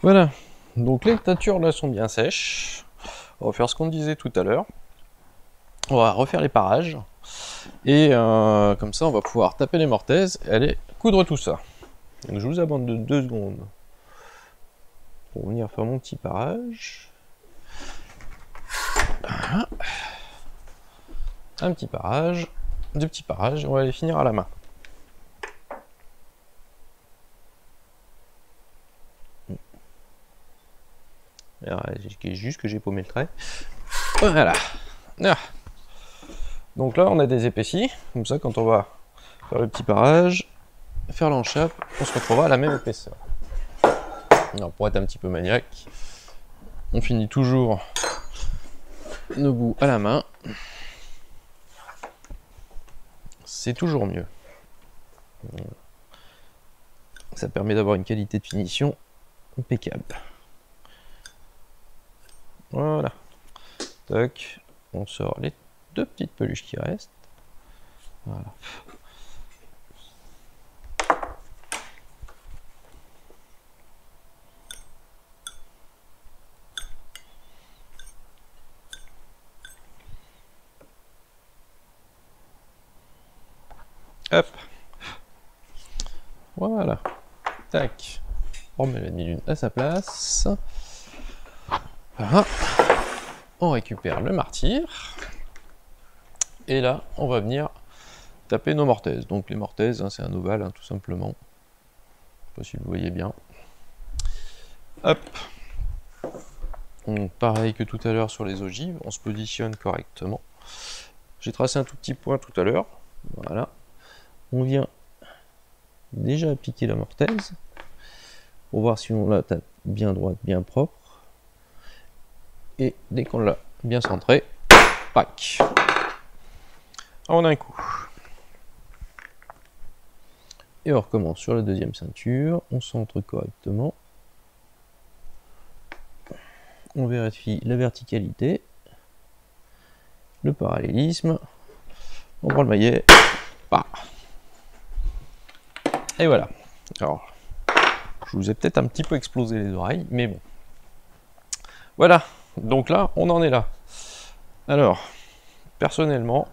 Voilà, donc les tâtures là sont bien sèches. On va faire ce qu'on disait tout à l'heure. On va refaire les parages. Et comme ça, on va pouvoir taper les mortaises et aller coudre tout ça. Donc je vous abandonne de 2 secondes pour venir faire mon petit parage. Voilà. Un petit parage, 2 petits parages, on va les finir à la main. Alors, juste que j'ai paumé le trait. Voilà. Ah. Donc là, on a des épaissis. Comme ça, quand on va faire le petit parage, faire l'enchape, on se retrouvera à la même épaisseur. Alors, pour être un petit peu maniaque, on finit toujours nos bouts à la main. C'est toujours mieux. Ça permet d'avoir une qualité de finition impeccable. Voilà. Tac. On sort les 2 petites peluches qui restent. Voilà. Hop. Voilà. Tac. On met la demi-lune à sa place. Voilà. On récupère le martyr. Et là, on va venir taper nos mortaises. Donc les mortaises, hein, c'est un ovale, hein, tout simplement. Je sais pas si vous voyez bien. Hop. Donc, pareil que tout à l'heure sur les ogives, on se positionne correctement. J'ai tracé un tout petit point tout à l'heure. Voilà. On vient déjà appliquer la mortaise pour voir si on la tape bien droite, bien propre. Et dès qu'on l'a bien centré, pac, en un coup. Et on recommence sur la deuxième ceinture, on centre correctement. On vérifie la verticalité, le parallélisme, on prend le maillet, bah. Et voilà. Alors, je vous ai peut-être un petit peu explosé les oreilles, mais bon. Voilà, donc là, on en est là. Alors, personnellement,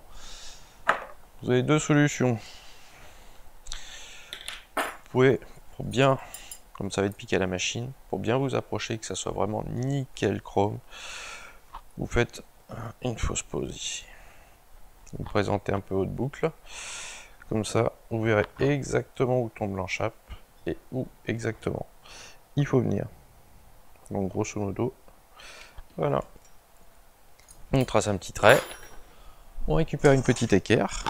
vous avez 2 solutions. Vous pouvez, pour bien, comme ça va être piqué à la machine, pour bien vous approcher, que ça soit vraiment nickel chrome, vous faites une fausse pause ici. Vous présentez un peu votre boucle. Comme ça, vous verrez exactement où tombe l'enchape et où exactement il faut venir. Donc grosso modo, voilà. On trace un petit trait. On récupère une petite équerre.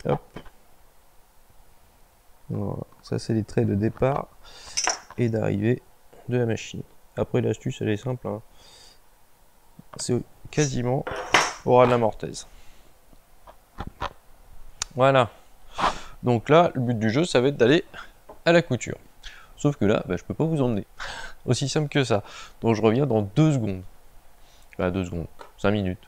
Hop. Voilà. Ça, c'est les traits de départ et d'arrivée de la machine. Après, l'astuce, elle est simple. Hein. C'est quasiment au ras de la mortaise. Voilà. Donc là, le but du jeu, ça va être d'aller à la couture. Sauf que là, bah, je peux pas vous emmener. Aussi simple que ça. Donc je reviens dans 2 secondes. Bah 2 secondes, 5 minutes.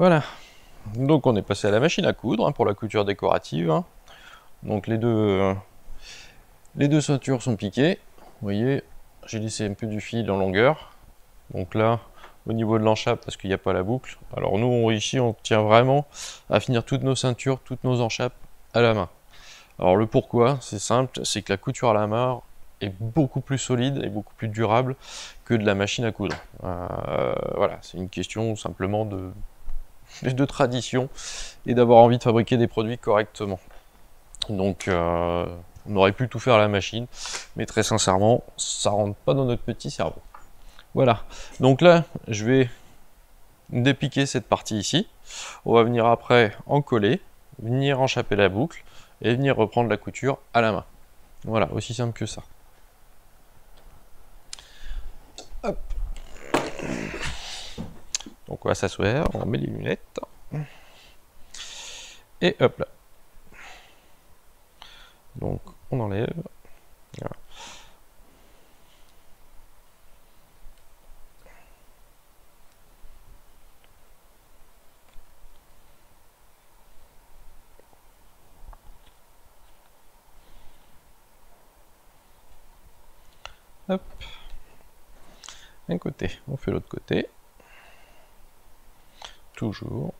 Voilà. Donc on est passé à la machine à coudre hein, pour la couture décorative. Hein. Donc les deux ceintures sont piquées. Vous voyez, j'ai laissé un peu du fil en longueur. Donc là, au niveau de l'enchappe, parce qu'il n'y a pas la boucle. Alors nous, ici, on tient vraiment à finir toutes nos ceintures, toutes nos enchappes à la main. Alors le pourquoi, c'est simple, c'est que la couture à la main est beaucoup plus solide et beaucoup plus durable que de la machine à coudre. Voilà, c'est une question simplement de tradition et d'avoir envie de fabriquer des produits correctement. Donc on aurait pu tout faire à la machine, mais très sincèrement, ça rentre pas dans notre petit cerveau. Voilà, donc là, je vais dépiquer cette partie ici. On va venir après en coller, venir enchapper la boucle et venir reprendre la couture à la main. Voilà, aussi simple que ça. Hop. Donc on va s'asseoir, on met les lunettes. Et hop là. Donc on enlève. Voilà. Hop. Un côté, on fait l'autre côté. Toujours.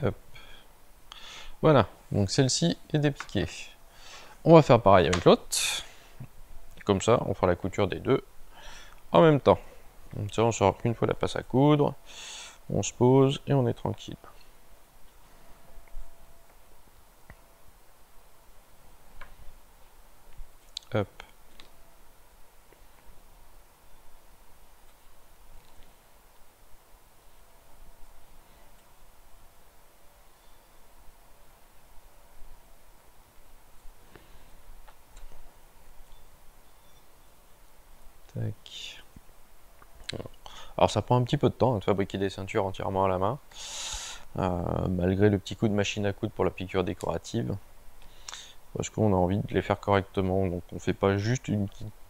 Hop. Voilà, donc celle-ci est dépiquée. On va faire pareil avec l'autre. Comme ça, on fera la couture des deux en même temps. Comme ça, on saura qu'une fois la passe à coudre, on se pose et on est tranquille. Hop. Tac. Alors ça prend un petit peu de temps de fabriquer des ceintures entièrement à la main, malgré le petit coup de machine à coudre pour la piqûre décorative, parce qu'on a envie de les faire correctement. Donc on fait pas juste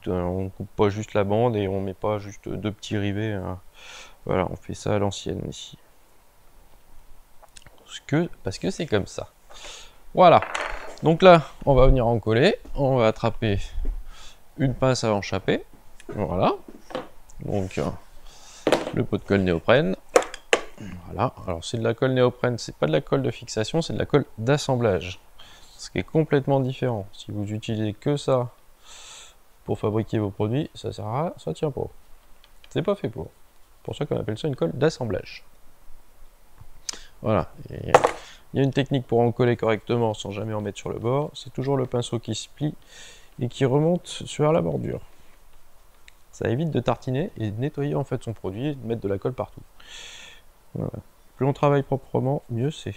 on coupe pas juste la bande et on met pas juste deux petits rivets. Voilà, on fait ça à l'ancienne ici, parce que c'est comme ça. Voilà. Donc là, on va venir en coller, on va attraper une pince à enchapper. Voilà. Donc le pot de colle néoprène. Voilà, alors c'est de la colle néoprène, c'est pas de la colle de fixation, c'est de la colle d'assemblage. Ce qui est complètement différent. Si vous utilisez que ça pour fabriquer vos produits, ça sert à rien, ça tient pas. C'est pas fait pour. C'est pour ça qu'on appelle ça une colle d'assemblage. Voilà. Et il y a une technique pour en coller correctement sans jamais en mettre sur le bord. C'est toujours le pinceau qui se plie et qui remonte sur la bordure. Ça évite de tartiner et de nettoyer en fait son produit et de mettre de la colle partout. Voilà. Plus on travaille proprement, mieux c'est.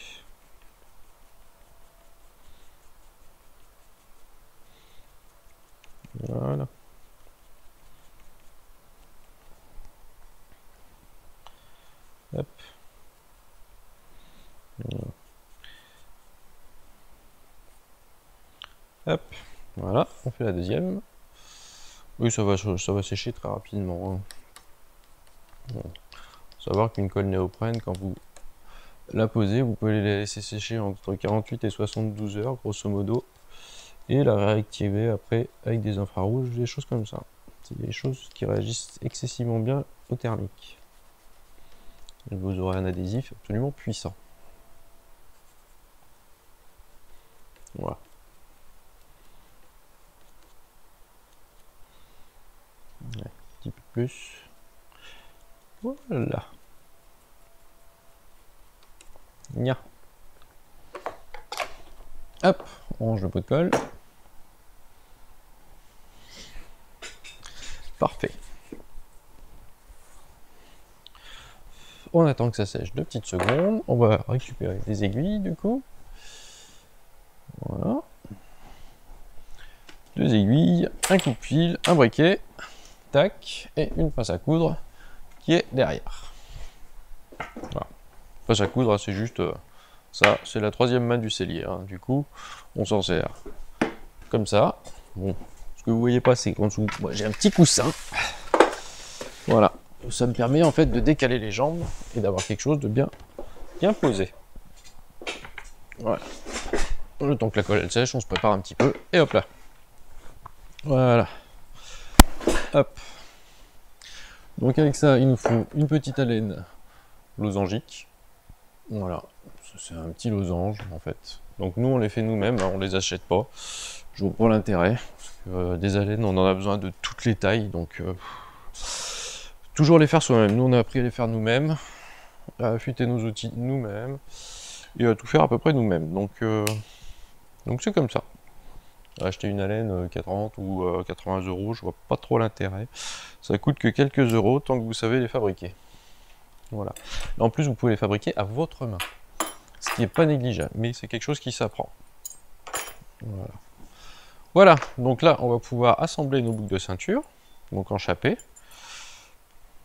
Voilà. Hop. Voilà. Hop. Voilà, on fait la deuxième. Oui, ça va sécher très rapidement. Hein. Bon. Faut savoir qu'une colle néoprène, quand vous la posez, vous pouvez la laisser sécher entre 48 et 72 heures, grosso modo, et la réactiver après avec des infrarouges, des choses comme ça. C'est des choses qui réagissent excessivement bien au thermique. Et vous aurez un adhésif absolument puissant. Voilà. Ouais, un petit peu plus. Voilà. Nya. Hop, on range le pot de colle. Parfait. On attend que ça sèche 2 petites secondes. On va récupérer les aiguilles du coup. Voilà. 2 aiguilles, un coupe-fil, un briquet, tac, et une pince à coudre qui est derrière. Voilà. Pince à coudre, c'est juste ça, c'est la troisième main du sellier, hein. Du coup, on s'en sert comme ça. Bon, ce que vous voyez pas, c'est qu'en dessous, moi j'ai un petit coussin. Voilà, ça me permet en fait de décaler les jambes et d'avoir quelque chose de bien posé. Voilà. Le temps que la colle elle sèche, on se prépare un petit peu et hop là. Voilà. Hop. Donc avec ça, il nous faut une petite alène losangique. Voilà. C'est un petit losange en fait. Donc nous on les fait nous-mêmes, hein, on les achète pas. Je vois pas l'intérêt. Des alènes, on en a besoin de toutes les tailles, donc toujours les faire soi-même. Nous on a appris à les faire nous-mêmes, à affûter nos outils nous-mêmes et à tout faire à peu près nous-mêmes. Donc c'est comme ça. Acheter une alène 40 ou 80 euros, je vois pas trop l'intérêt. Ça coûte que quelques euros tant que vous savez les fabriquer. Voilà. En plus, vous pouvez les fabriquer à votre main, ce qui n'est pas négligeable, mais c'est quelque chose qui s'apprend. Voilà. Voilà, donc là, on va pouvoir assembler nos boucles de ceinture, donc enchaper.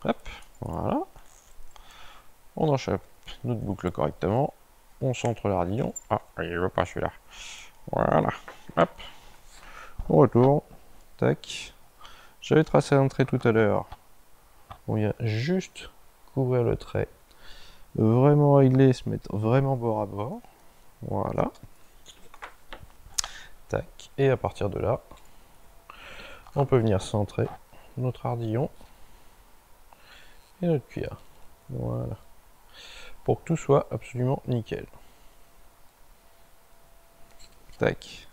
Hop, voilà. On enchape notre boucle correctement. On centre l'ardillon. Ah, il ne veut pas celui-là. Voilà, hop. On retourne. Tac. J'avais tracé un trait tout à l'heure. On vient juste couvrir le trait. Vraiment régler, se mettre vraiment bord à bord. Voilà. Tac. Et à partir de là, on peut venir centrer notre ardillon et notre cuir. Voilà. Pour que tout soit absolument nickel. Tac.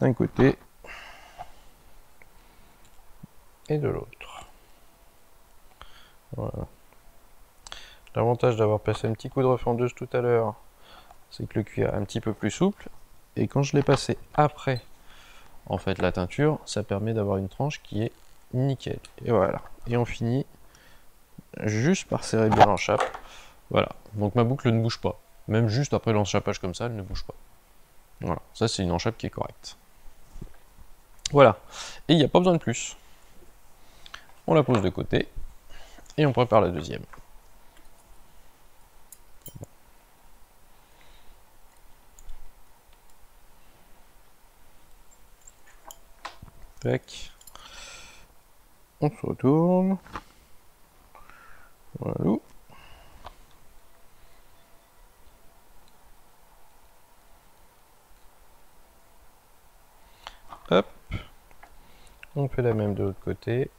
D'un côté et de l'autre. Voilà. L'avantage d'avoir passé un petit coup de refendeuse tout à l'heure, c'est que le cuir est un petit peu plus souple. Et quand je l'ai passé après, en fait, la teinture, ça permet d'avoir une tranche qui est nickel. Et voilà. Et on finit juste par serrer bien l'enchape. Voilà. Donc ma boucle ne bouge pas. Même juste après l'enchapage comme ça, elle ne bouge pas. Voilà. Ça, c'est une enchape qui est correcte. Voilà. Et il n'y a pas besoin de plus. On la pose de côté. Et on prépare la deuxième. Tac. On se retourne. Voilà. Hop. On fait la même de l'autre côté.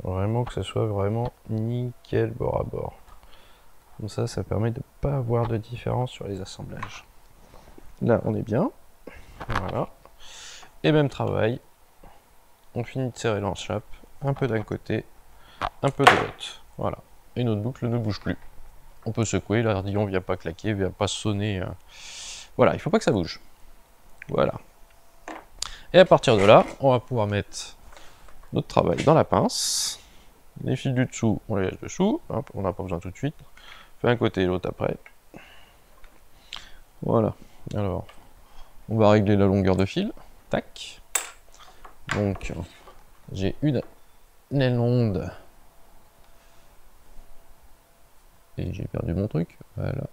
Vraiment que ça soit vraiment nickel bord à bord. Comme ça permet de ne pas avoir de différence sur les assemblages. Là, on est bien. Voilà. Et même travail. On finit de serrer l'enchape. Un peu d'un côté, un peu de l'autre. Voilà. Et notre boucle ne bouge plus. On peut secouer, l'ardillon ne vient pas claquer, ne vient pas sonner. Voilà, il ne faut pas que ça bouge. Voilà. Et à partir de là, on va pouvoir mettre notre travail dans la pince. Les fils du dessous, on les laisse dessous. Hop, on n'a pas besoin tout de suite. On fait un côté et l'autre après. Voilà. Alors, on va régler la longueur de fil. Tac. Donc, j'ai une aile ronde. Et j'ai perdu mon truc. Voilà.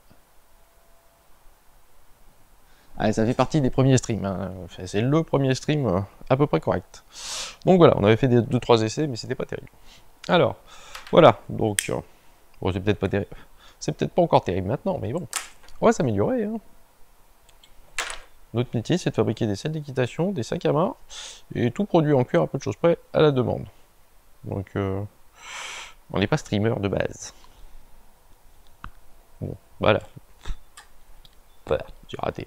Ah, ça fait partie des premiers streams. Hein. C'est le premier stream à peu près correct. Donc voilà, on avait fait 2-3 essais, mais c'était pas terrible. Alors, voilà. Donc, bon, c'est peut-être pas terrible. C'est peut-être pas encore terrible maintenant, mais bon, on va s'améliorer. Hein. Notre métier, c'est de fabriquer des selles d'équitation, des sacs à main, et tout produit en cuir à peu de choses près à la demande. Donc, on n'est pas streamer de base. Bon, voilà. Voilà, j'ai raté.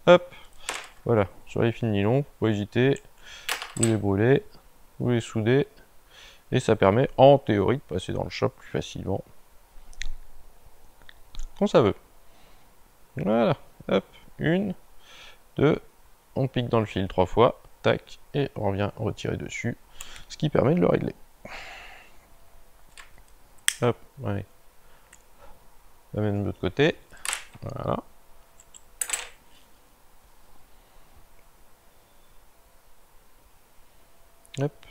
Hop, voilà, sur les fils de nylon, faut hésiter, vous les brûlez, vous les soudez, et ça permet en théorie de passer dans le shop plus facilement. Quand ça veut. Voilà, hop, 1, 2, on pique dans le fil 3 fois, tac, et on vient retirer dessus, ce qui permet de le régler. Hop, allez. La même de l'autre côté, voilà. Hop.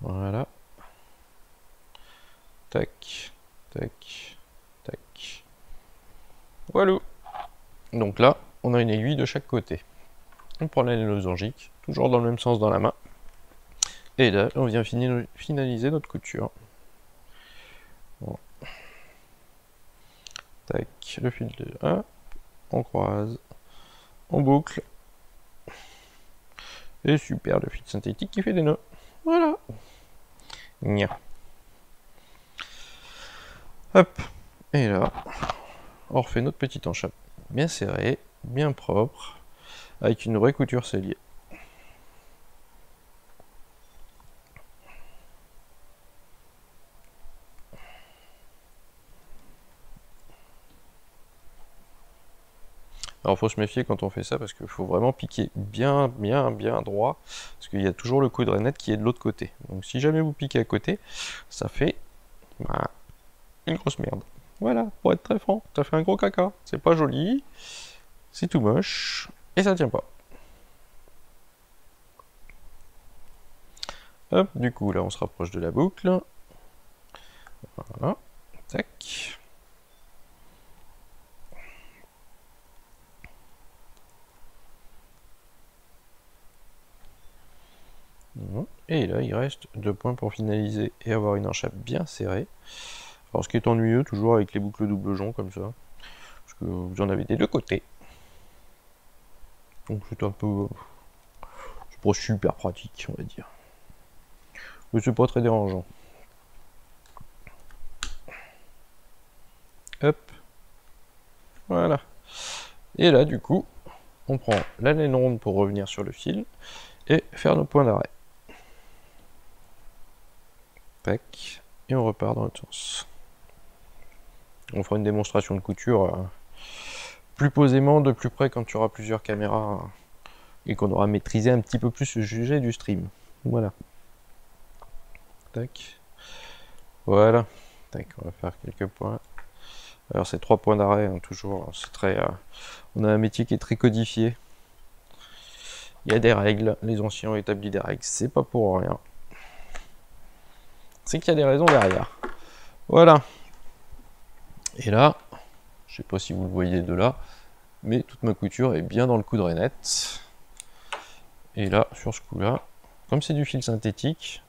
Voilà. Tac, tac, tac. Voilà. Donc là, on a une aiguille de chaque côté. On prend la losangique, toujours dans le même sens dans la main. Et là, on vient finaliser notre couture. Bon. Tac, le fil de 1, on croise, on boucle. Et super, le fil synthétique qui fait des nœuds. Voilà. Nya. Hop. Et là, on refait notre petite enchappe bien serrée, bien propre, avec une vraie couture sellier. Alors faut se méfier quand on fait ça parce qu'il faut vraiment piquer bien droit, parce qu'il y a toujours le coup de rainette qui est de l'autre côté. Donc si jamais vous piquez à côté, ça fait une grosse merde. Voilà, pour être très franc, ça fait un gros caca. C'est pas joli, c'est tout moche, et ça tient pas. Hop, du coup là on se rapproche de la boucle. Voilà, tac. Et là, il reste 2 points pour finaliser et avoir une enchappe bien serrée. Alors, ce qui est ennuyeux, toujours avec les boucles double jonc comme ça, parce que vous en avez des deux côtés. Donc, c'est un peu. C'est pas super pratique, on va dire. Mais c'est pas très dérangeant. Hop. Voilà. Et là, du coup, on prend la laine ronde pour revenir sur le fil et faire nos points d'arrêt. Tac. Et on repart dans l'autre sens. On fera une démonstration de couture plus posément, de plus près, quand tu auras plusieurs caméras et qu'on aura maîtrisé un petit peu plus le sujet du stream. Voilà. Tac. Voilà. Tac, on va faire quelques points. Alors c'est 3 points d'arrêt, hein, toujours. C'est très. On a un métier qui est très codifié. Il y a des règles. Les anciens ont établi des règles. C'est pas pour rien. C'est qu'il y a des raisons derrière. Voilà. Et là, je sais pas si vous le voyez de là, mais toute ma couture est bien dans le coup de rainette. Et là, sur ce coup-là, comme c'est du fil synthétique,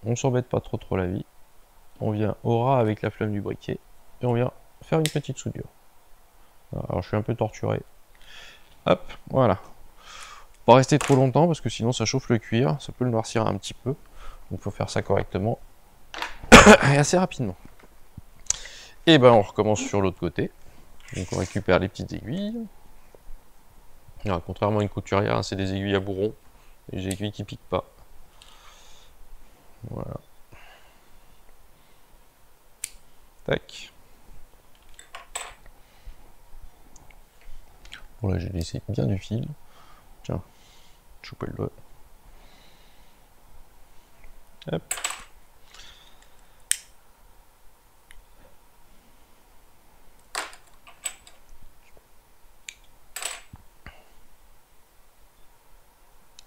on s'embête pas trop la vie. On vient au ras avec la flamme du briquet et on vient faire une petite soudure. Alors je suis un peu torturé. Hop, voilà. Pas rester trop longtemps parce que sinon ça chauffe le cuir, ça peut le noircir un petit peu. Donc il faut faire ça correctement et assez rapidement. Et ben on recommence sur l'autre côté. Donc on récupère les petites aiguilles. Alors, contrairement à une couturière, hein, c'est des aiguilles à bourron. Des aiguilles qui piquent pas. Voilà. Tac. Bon là j'ai laissé bien du fil. Tiens, choper le doigt. Hop.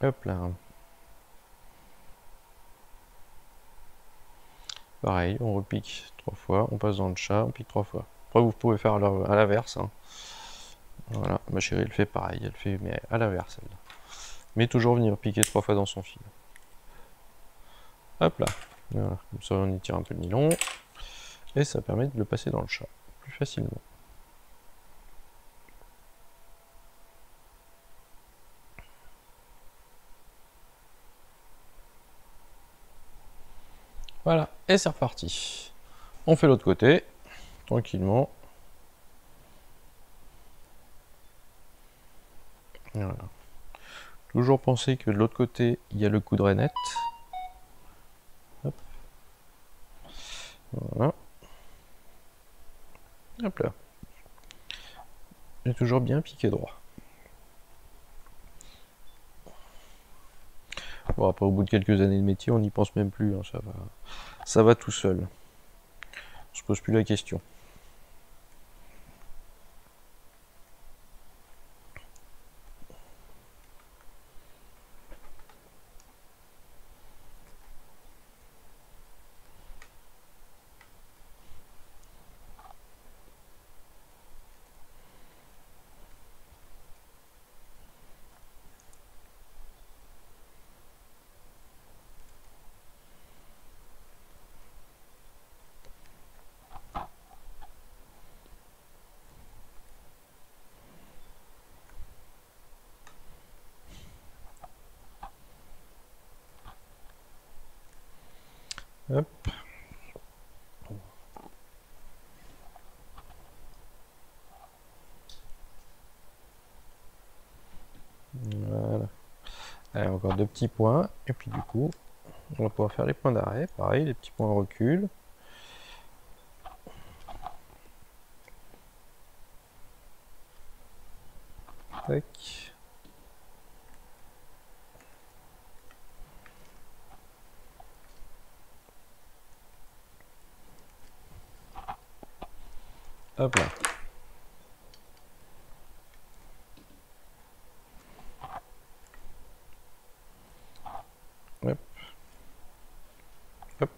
Hop là. Pareil, on repique 3 fois, on passe dans le chat, on pique 3 fois. Après vous pouvez faire à l'inverse. Hein. Voilà, ma chérie elle fait pareil, elle fait mais à l'inverse elle. Mais toujours venir piquer 3 fois dans son fil. Hop là. Voilà, comme ça on y tire un peu le nylon. Et ça permet de le passer dans le chat plus facilement. Voilà, et c'est reparti. On fait l'autre côté, tranquillement. Voilà. Toujours penser que de l'autre côté, il y a le coup de rainette. Hop. Voilà. Hop là. Et toujours bien piqué droit. Bon, après, au bout de quelques années de métier, on n'y pense même plus. Hein, ça va tout seul. On se pose plus la question. Hop. Voilà. Allez, encore 2 petits points. Et puis du coup, on va pouvoir faire les points d'arrêt. Pareil, les petits points de recul. Tac. Hop là. Hop. Hop.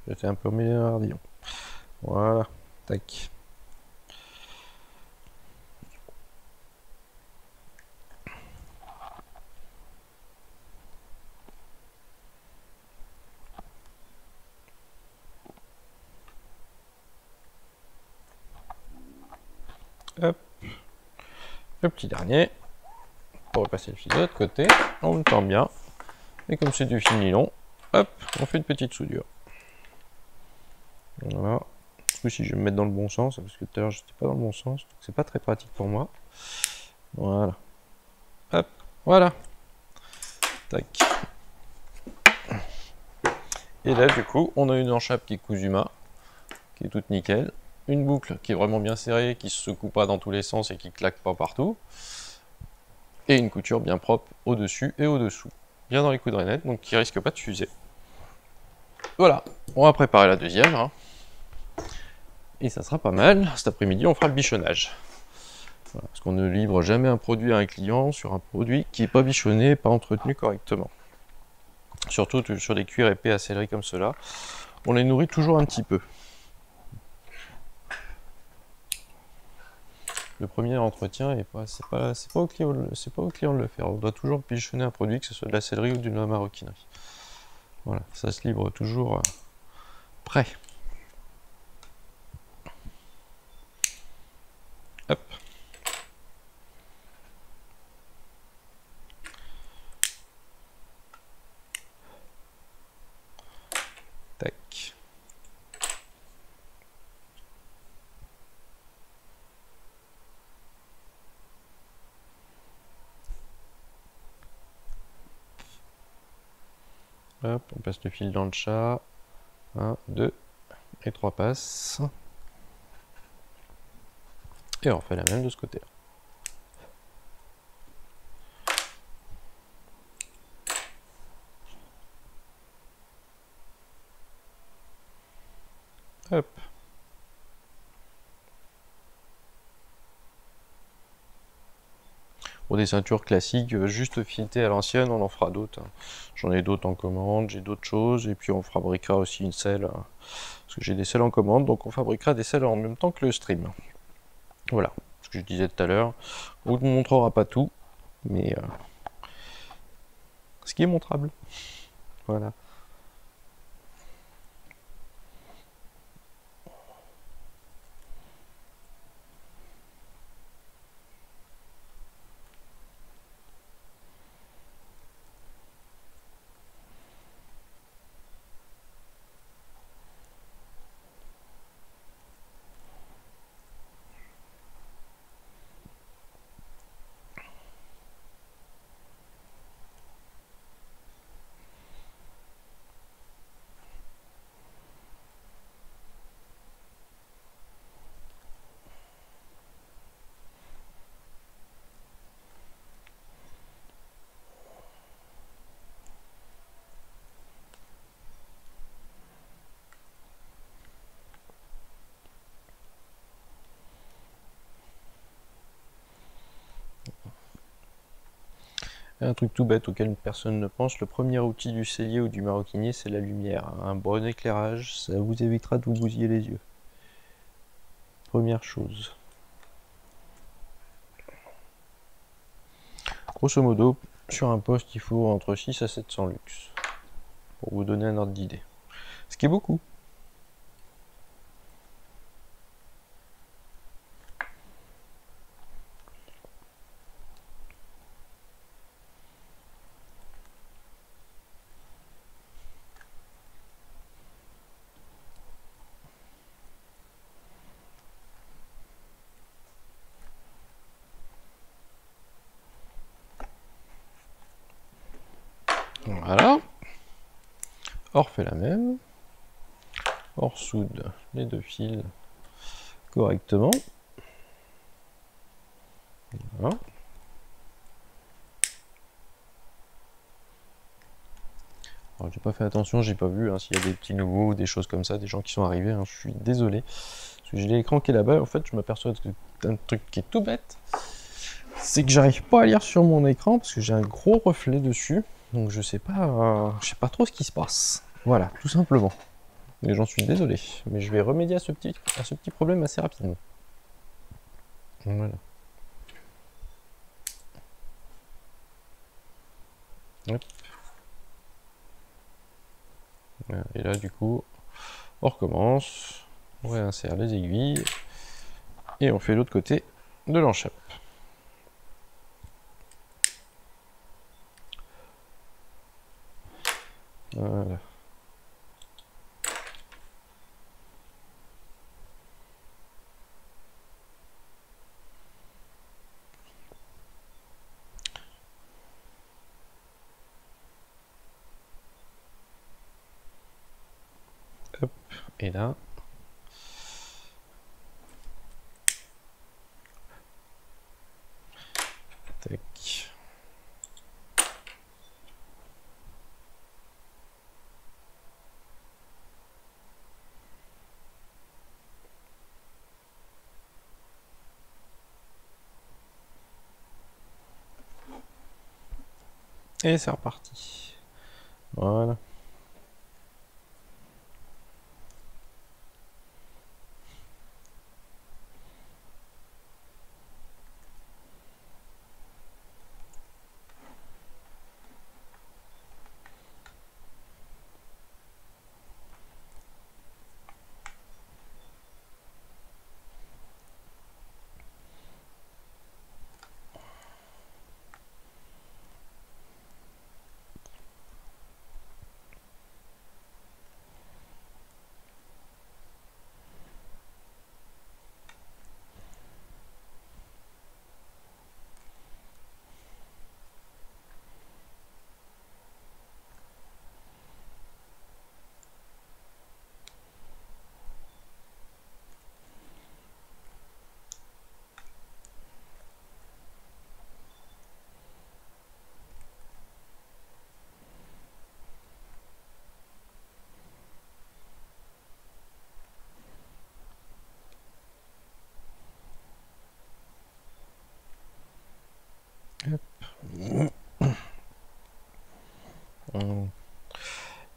J'étais un peu au milieu d'un ardillon. Voilà. Tac. Hop. Le petit dernier. Pour repasser le fil de l'autre côté. On le tend bien. Et comme c'est du fil nylon, hop, on fait une petite soudure. Voilà. Du coup, si je vais me mettre dans le bon sens, parce que tout à l'heure j'étais pas dans le bon sens, donc c'est pas très pratique pour moi. Voilà. Hop, voilà. Tac. Et là, du coup, on a une enchappe qui est Kusuma, qui est toute nickel. Une boucle qui est vraiment bien serrée, qui se secoue pas dans tous les sens et qui claque pas partout. Et une couture bien propre au-dessus et au-dessous. Bien dans les coudres nettes, donc qui risque pas de fuser. Voilà, on va préparer la deuxième. Hein. Et ça sera pas mal. Cet après-midi, on fera le bichonnage. Voilà, parce qu'on ne livre jamais un produit à un client sur un produit qui n'est pas bichonné, pas entretenu correctement. Surtout sur des cuirs épais à céleri comme cela, on les nourrit toujours un petit peu. Le premier entretien, c'est pas au client de le faire. On doit toujours bichonner un produit, que ce soit de la céleri ou d'une maroquinerie. Voilà, ça se livre toujours prêt. Hop. Tac. Hop, on passe le fil dans le chat. 1, 2 et 3 passes. Et on fait la même de ce côté-là. Hop. Pour des ceintures classiques, juste filetées à l'ancienne, on en fera d'autres. J'en ai d'autres en commande, j'ai d'autres choses, et puis on fabriquera aussi une selle, parce que j'ai des selles en commande, donc on fabriquera des selles en même temps que le stream. Voilà, ce que je disais tout à l'heure, on ne vous montrera pas tout, mais ce qui est montrable. Voilà. Un truc tout bête auquel personne ne pense, le premier outil du sellier ou du maroquinier, c'est la lumière. Un bon éclairage, ça vous évitera de vous bousiller les yeux. Première chose. Grosso modo, sur un poste, il faut entre 6 à 700 lux, pour vous donner un ordre d'idée. Ce qui est beaucoup. on refait la même. On ressoude les deux fils correctement. Voilà. Alors, j'ai pas fait attention, j'ai pas vu s'il y a des petits nouveaux, des choses comme ça, des gens qui sont arrivés, je suis désolé. Parce que j'ai l'écran qui est là-bas, en fait je m'aperçois d'un truc qui est tout bête. C'est que j'arrive pas à lire sur mon écran parce que j'ai un gros reflet dessus. Donc je sais pas trop ce qui se passe. Voilà, tout simplement. Mais j'en suis désolé. Mais je vais remédier à ce petit problème assez rapidement. Voilà. Hop. Et là du coup, on recommence. On réinsère les aiguilles. Et on fait l'autre côté de l'enchappe. Voilà. Hop. Et là. Tac. Et c'est reparti. Voilà.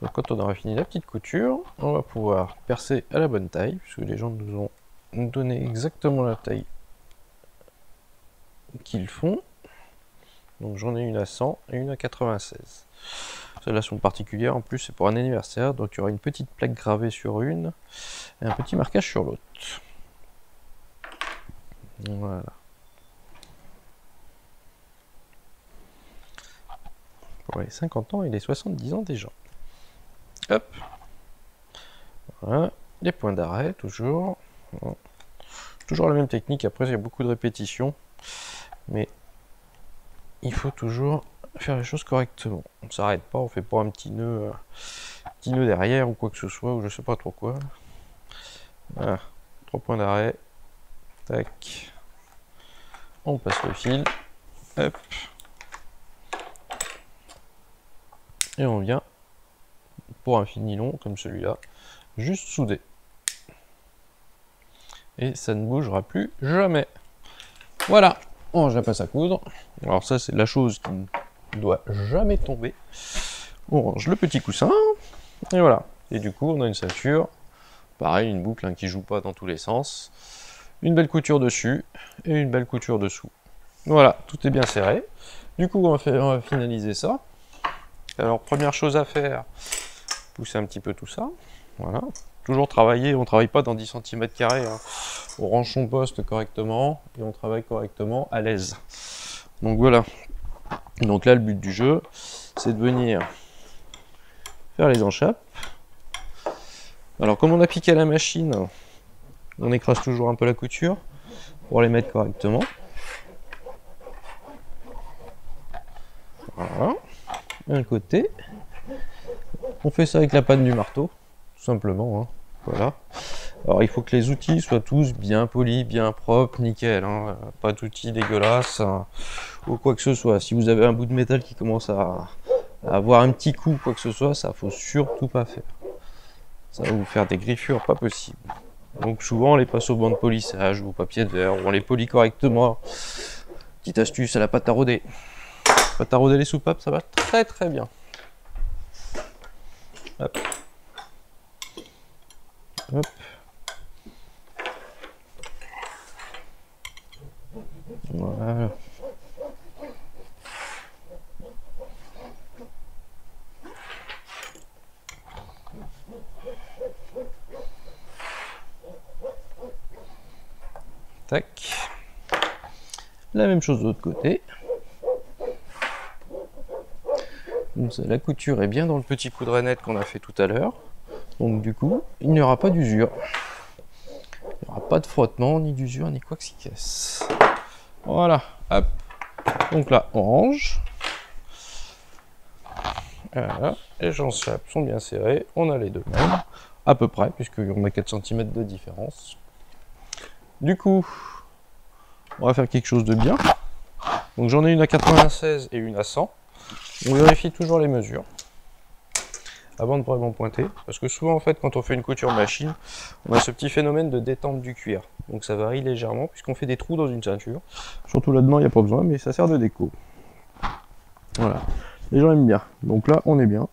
Donc quand on aura fini la petite couture, on va pouvoir percer à la bonne taille, puisque les gens nous ont donné exactement la taille qu'ils font. Donc j'en ai une à 100 et une à 96. Celles-là sont particulières, en plus c'est pour un anniversaire, donc il y aura une petite plaque gravée sur une et un petit marquage sur l'autre. Voilà. Pour les 50 ans et les 70 ans déjà. Hop. Voilà. Les points d'arrêt, toujours. Toujours la même technique, après il y a beaucoup de répétitions. Mais il faut toujours faire les choses correctement. On ne s'arrête pas, on fait pas un petit nœud derrière ou quoi que ce soit, ou je sais pas trop quoi. Voilà. 3 points d'arrêt. Tac. On passe le fil. Hop. Et on vient, pour un fil nylon comme celui-là, juste souder. Et ça ne bougera plus jamais. Voilà, on range la passe à coudre. Alors ça c'est la chose qui ne doit jamais tomber. On range le petit coussin, et voilà. Et du coup on a une ceinture, pareil, une boucle qui joue pas dans tous les sens. Une belle couture dessus, et une belle couture dessous. Voilà, tout est bien serré. Du coup on va finaliser ça. Alors première chose à faire, pousser un petit peu tout ça. Voilà. Toujours travailler, on ne travaille pas dans 10 cm², on range son poste correctement et on travaille correctement à l'aise. Donc voilà. Donc là le but du jeu, c'est de venir faire les enchappes. Alors comme on a piqué à la machine, on écrase toujours un peu la couture pour les mettre correctement. Voilà. Un côté. On fait ça avec la panne du marteau, tout simplement, hein. Voilà. Alors il faut que les outils soient tous bien polis, bien propres, nickel, hein. Pas d'outils dégueulasses, hein, ou quoi que ce soit. Si vous avez un bout de métal qui commence à avoir un petit coup, quoi que ce soit, ça faut surtout pas faire. Ça va vous faire des griffures pas possible. Donc souvent on les passe au banc de polissage ou au papier de verre, ou on les polit correctement. Petite astuce à la pâte à rôder. Pâte à rôder les soupapes, ça va très très bien. Hop. Hop. Voilà. Tac. La même chose de l'autre côté. Donc la couture est bien dans le petit coup de rainette qu'on a fait tout à l'heure. Donc du coup, il n'y aura pas d'usure. Il n'y aura pas de frottement, ni d'usure, ni quoi que s'y casse. Voilà, hop. Donc là, on range. Voilà, les janchapes sont bien serrés. On a les deux mêmes, à peu près, puisqu'on a 4 cm de différence. Du coup, on va faire quelque chose de bien. Donc j'en ai une à 96 et une à 100. On vérifie toujours les mesures avant de vraiment pointer, parce que souvent en fait quand on fait une couture machine, on a ce petit phénomène de détente du cuir, donc ça varie légèrement puisqu'on fait des trous dans une ceinture, surtout là-dedans il n'y a pas besoin, mais ça sert de déco. Voilà, les gens aiment bien, donc là on est bien,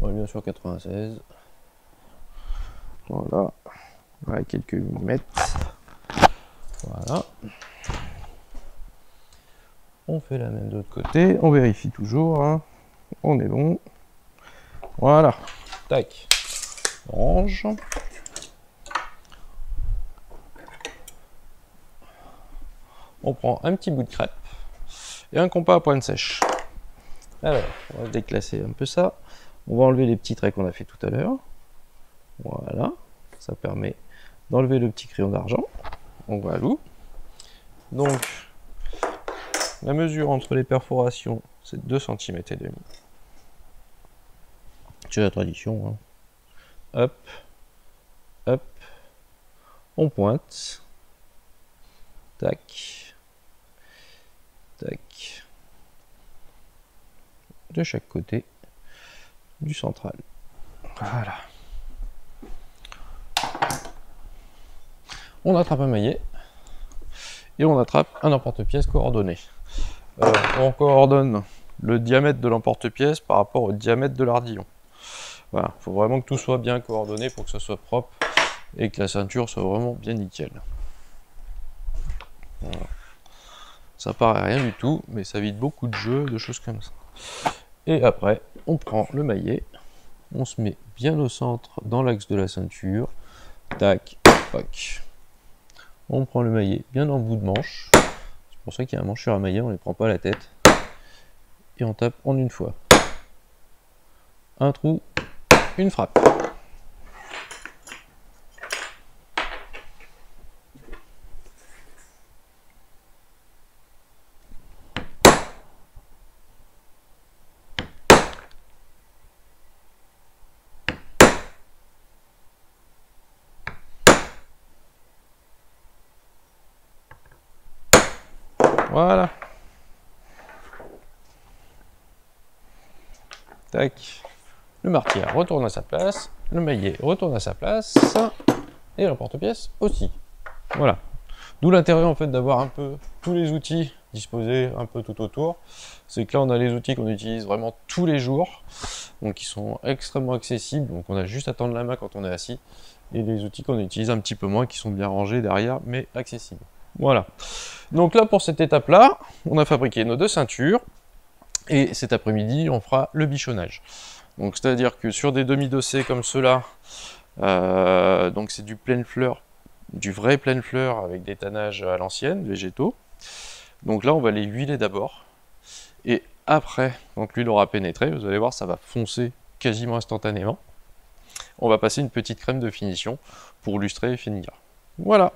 on est bien sur 96, voilà, ouais, quelques millimètres, voilà, on fait la même de l'autre côté, on vérifie toujours, hein. On est bon. Voilà, tac, on range. On prend un petit bout de crêpe et un compas à pointe sèche. Alors, on va déclasser un peu ça. On va enlever les petits traits qu'on a fait tout à l'heure. Voilà, ça permet d'enlever le petit crayon d'argent. On va à l'eau. Donc, la mesure entre les perforations, c'est 2 cm et demi. C'est la tradition, hein. Hop, hop, on pointe, tac, tac, de chaque côté du central. Voilà. On attrape un maillet et on attrape un emporte-pièce coordonné. On coordonne le diamètre de l'emporte-pièce par rapport au diamètre de l'ardillon. Voilà, il faut vraiment que tout soit bien coordonné pour que ça soit propre et que la ceinture soit vraiment bien nickel. Voilà. Ça paraît rien du tout, mais ça évite beaucoup de jeux, de choses comme ça. Et après, on prend le maillet, on se met bien au centre dans l'axe de la ceinture, tac, tac. On prend le maillet bien dans le bout de manche. C'est pour ça qu'il y a un mancheur à maillet, on ne les prend pas à la tête. Et on tape en une fois. Un trou, une frappe. Voilà. Tac. Le martier retourne à sa place, le maillet retourne à sa place, et l'emporte-pièce aussi. Voilà. D'où l'intérêt en fait d'avoir un peu tous les outils disposés un peu tout autour. C'est que là on a les outils qu'on utilise vraiment tous les jours, donc qui sont extrêmement accessibles, donc on a juste à tendre la main quand on est assis, et les outils qu'on utilise un petit peu moins, qui sont bien rangés derrière, mais accessibles. Voilà. Donc là pour cette étape-là, on a fabriqué nos 2 ceintures, et cet après-midi on fera le bichonnage. Donc c'est-à-dire que sur des demi-dossés comme ceux-là, donc c'est du pleine fleur, du vrai pleine fleur avec des tannages à l'ancienne, végétaux. Donc là on va les huiler d'abord, et après, quand l'huile aura pénétré, vous allez voir ça va foncer quasiment instantanément. On va passer une petite crème de finition pour lustrer et finir. Voilà.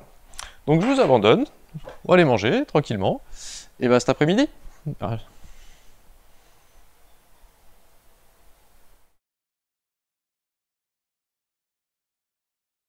Donc je vous abandonne, on va aller manger tranquillement, et bien cet après-midi.